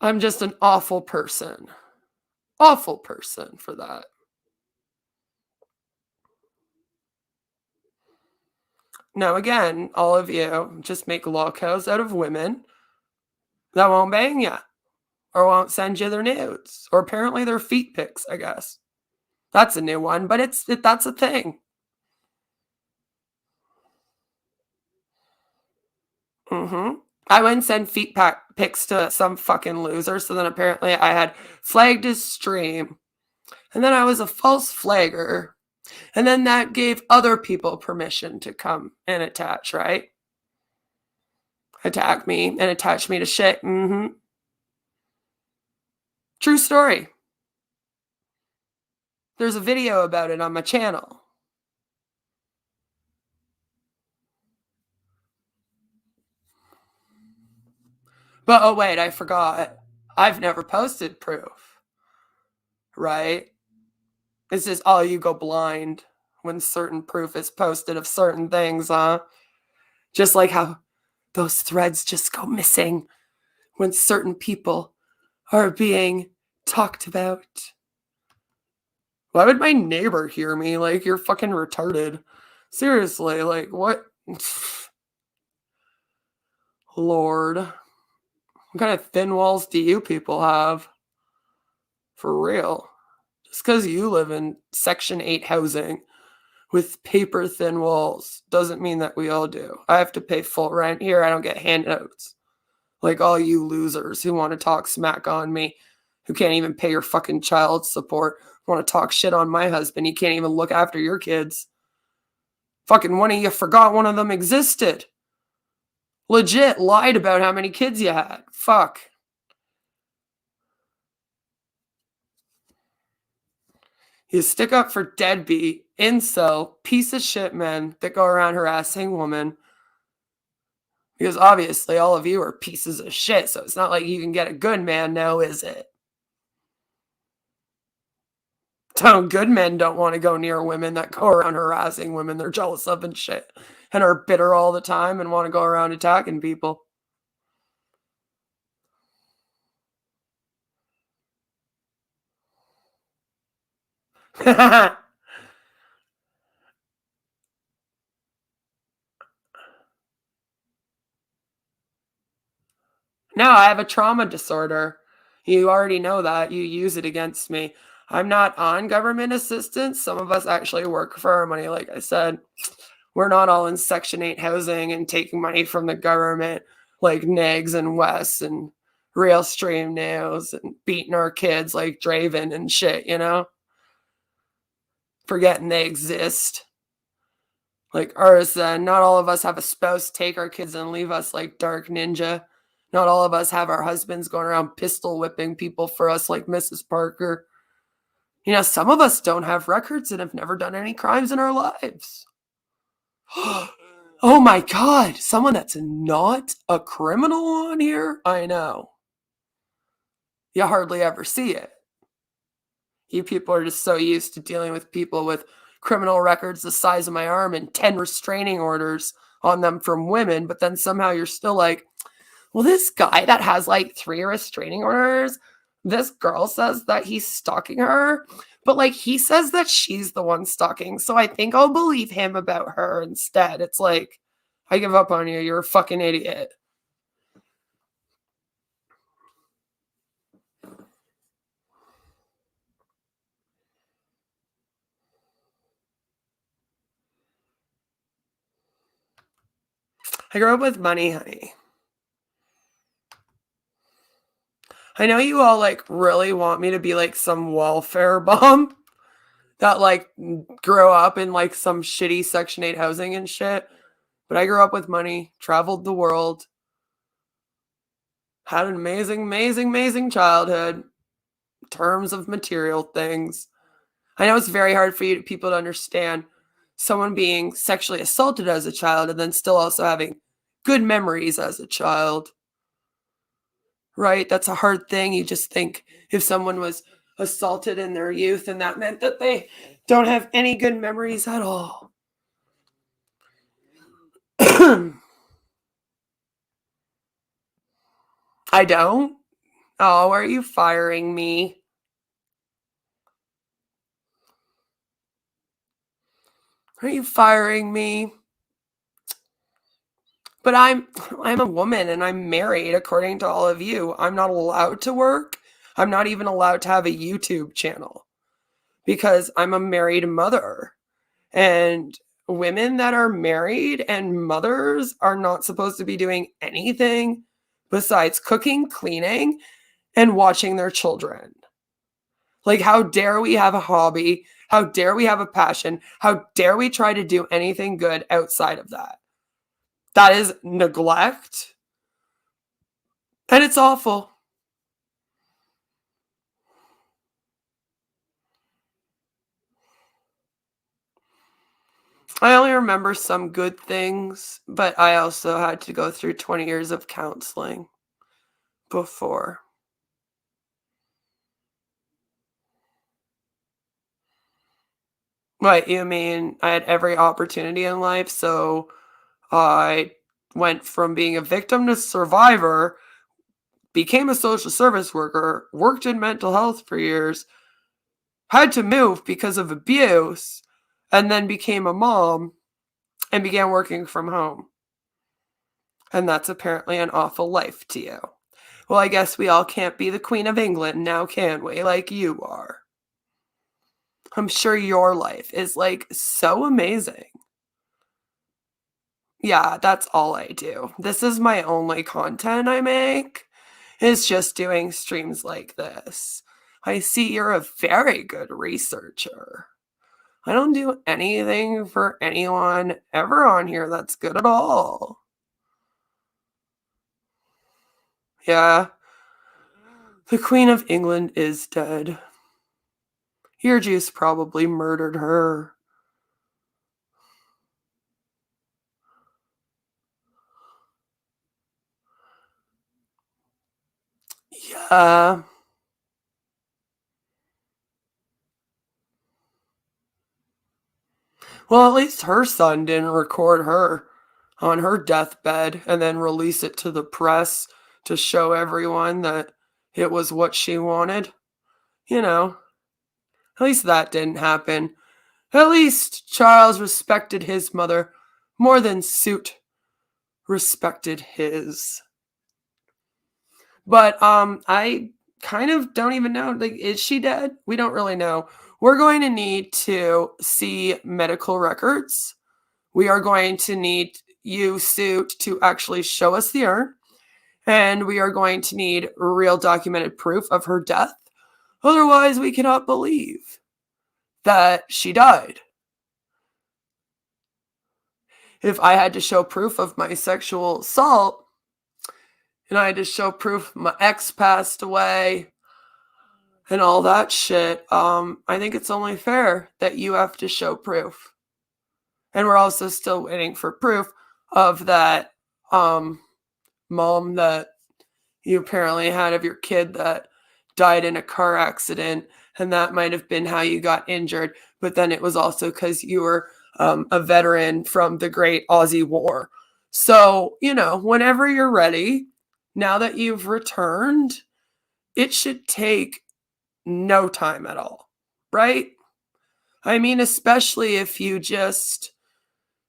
I'm just an awful person. Awful person for that. Now, again, all of you just make locos out of women that won't bang you. Or won't send you their nudes. Or apparently their feet pics, I guess. That's a new one, but that's a thing. I went and sent feet pics to some fucking loser, so then apparently I had flagged his stream. And then I was a false flagger. And then that gave other people permission to come and attach, right? Attack me and attach me to shit. True story. There's a video about it on my channel. But oh wait, I forgot. I've never posted proof. Right? It's just, oh, you go blind when certain proof is posted of certain things, huh? Just like how those threads just go missing when certain people are being talked about. Why would my neighbor hear me? Like, you're fucking retarded. Seriously, like, what? Lord. What kind of thin walls do you people have? For real. Just because you live in Section 8 housing with paper thin walls doesn't mean that we all do. I have to pay full rent here. I don't get handouts. Like all you losers who want to talk smack on me, who can't even pay your fucking child support, want to talk shit on my husband. You can't even look after your kids. Fucking one of you forgot one of them existed. Legit lied about how many kids you had. Fuck. You stick up for deadbeat, incel, piece of shit men that go around harassing women. Because obviously all of you are pieces of shit, so it's not like you can get a good man now, is it? So good men don't want to go near women that go around harassing women they're jealous of and shit. And are bitter all the time and want to go around attacking people. No, I have a trauma disorder. You already know that. You use it against me. I'm not on government assistance. Some of us actually work for our money, like I said. We're not all in Section 8 housing and taking money from the government like Negs and Wes and Real Stream Nails and beating our kids like Draven and shit, you know? Forgetting they exist. Like Ursa, not all of us have a spouse take our kids and leave us like Dark Ninja. Not all of us have our husbands going around pistol whipping people for us like Mrs. Parker. You know, some of us don't have records and have never done any crimes in our lives. Oh my God, someone that's not a criminal on here? I know. You hardly ever see it. You people are just so used to dealing with people with criminal records the size of my arm and 10 restraining orders on them from women, but then somehow you're still like, well, this guy that has like 3 restraining orders, this girl says that he's stalking her, but like he says that she's the one stalking, so I think I'll believe him about her instead. It's like, I give up on you. You're a fucking idiot. I grew up with money, honey. I know you all like really want me to be like some welfare bum that like grew up in like some shitty Section 8 housing and shit. But I grew up with money, traveled the world, had an amazing childhood in terms of material things. I know it's very hard for people to understand someone being sexually assaulted as a child and then still also having good memories as a child. Right? That's a hard thing. You just think if someone was assaulted in their youth and that meant that they don't have any good memories at all. I don't? Oh, are you firing me? Are you firing me? But I'm a woman and I'm married according to all of you. I'm not allowed to work. I'm not even allowed to have a YouTube channel because I'm a married mother. And women that are married and mothers are not supposed to be doing anything besides cooking, cleaning, and watching their children. Like, how dare we have a hobby? How dare we have a passion? How dare we try to do anything good outside of that? That is neglect. And it's awful. I only remember some good things, but I also had to go through 20 years of counseling before. What, you mean I had every opportunity in life, so I went from being a victim to survivor, became a social service worker, worked in mental health for years, had to move because of abuse, and then became a mom and began working from home. And that's apparently an awful life to you. Well, I guess we all can't be the Queen of England now, can we? Like you are. I'm sure your life is like so amazing. Yeah, that's all I do. This is my only content I make. It's just doing streams like this. I see you're a very good researcher. I don't do anything for anyone ever on here that's good at all. Yeah. The Queen of England is dead. Your juice probably murdered her. Yeah. Well, at least her son didn't record her on her deathbed and then release it to the press to show everyone that it was what she wanted. You know, at least that didn't happen. At least Charles respected his mother more than Suit respected his. But I kind of don't even know. Like, is she dead? We don't really know. We're going to need to see medical records. We are going to need you, Suit, to actually show us the urn. And we are going to need real documented proof of her death. Otherwise, we cannot believe that she died. If I had to show proof of my sexual assault, and I had to show proof my ex passed away, and all that shit, I think it's only fair that you have to show proof. And we're also still waiting for proof of that mom that you apparently had of your kid that died in a car accident, and that might have been how you got injured, but then it was also because you were a veteran from the Great Aussie War. So, you know, whenever you're ready, now that you've returned, it should take no time at all, right? I mean, especially if you just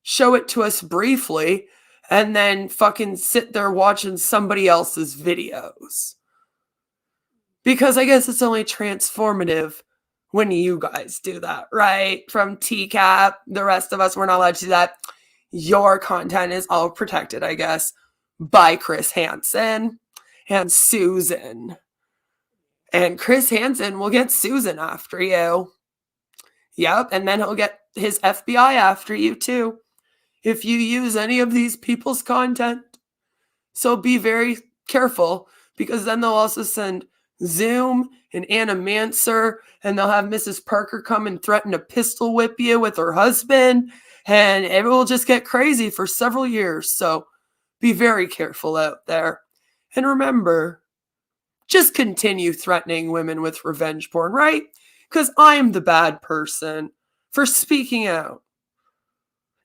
show it to us briefly and then fucking sit there watching somebody else's videos. Because I guess it's only transformative when you guys do that, right? From TCAP, the rest of us, we're not allowed to do that. Your content is all protected, I guess, by Chris Hansen and Susan. And Chris Hansen will get Susan after you. Yep, and then he'll get his FBI after you too, if you use any of these people's content. So be very careful, because then they'll also send Zoom and Anna Manser, and they'll have Mrs. Parker come and threaten to pistol whip you with her husband, and it will just get crazy for several years. So be very careful out there. And remember, just continue threatening women with revenge porn, right? Because I'm the bad person for speaking out.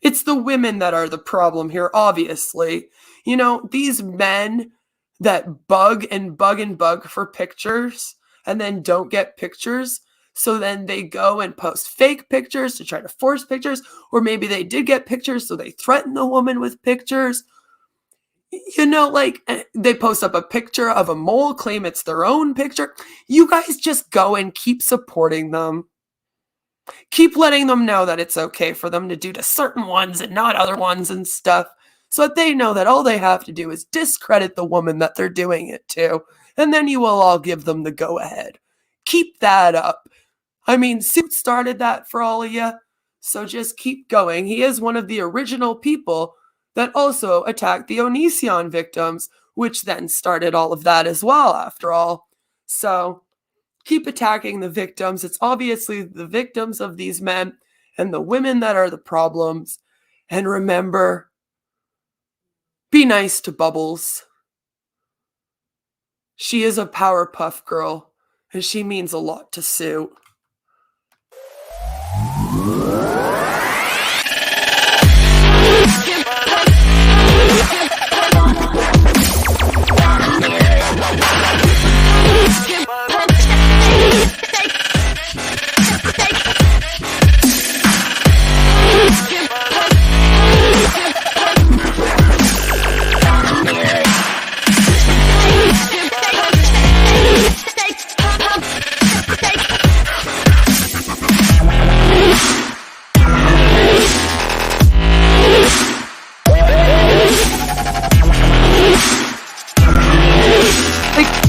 It's the women that are the problem here, obviously. You know, these men that bug and bug and bug for pictures and then don't get pictures. So then they go and post fake pictures to try to force pictures. Or maybe they did get pictures, so they threaten the woman with pictures. You know, like they post up a picture of a mole, claim it's their own picture. You guys just go and keep supporting them. Keep letting them know that it's okay for them to do to certain ones and not other ones and stuff, so that they know that all they have to do is discredit the woman that they're doing it to, and then you will all give them the go-ahead. Keep that up. I mean, Suit started that for all of you, so just keep going. He is one of the original people that also attacked the Onision victims, which then started all of that as well, after all. So keep attacking the victims. It's obviously the victims of these men and the women that are the problems. And remember, be nice to Bubbles. She is a Powerpuff Girl, and she means a lot to Sue.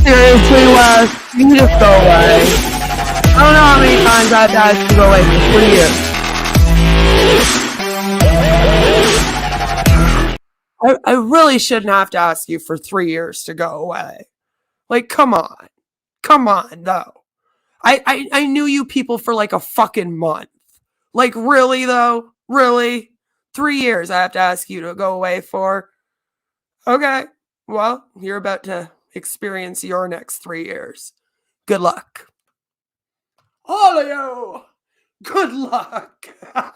Seriously, Wes, you can just go away. I don't know how many times I've asked you to go away for 3 years. I really shouldn't have to ask you for 3 years to go away. Like, come on. Come on, though. I knew you people for like a fucking month. Like, really, though? Really? 3 years I have to ask you to go away for? Okay. Well, you're about to experience your next 3 years. Good luck. All of you! Good luck!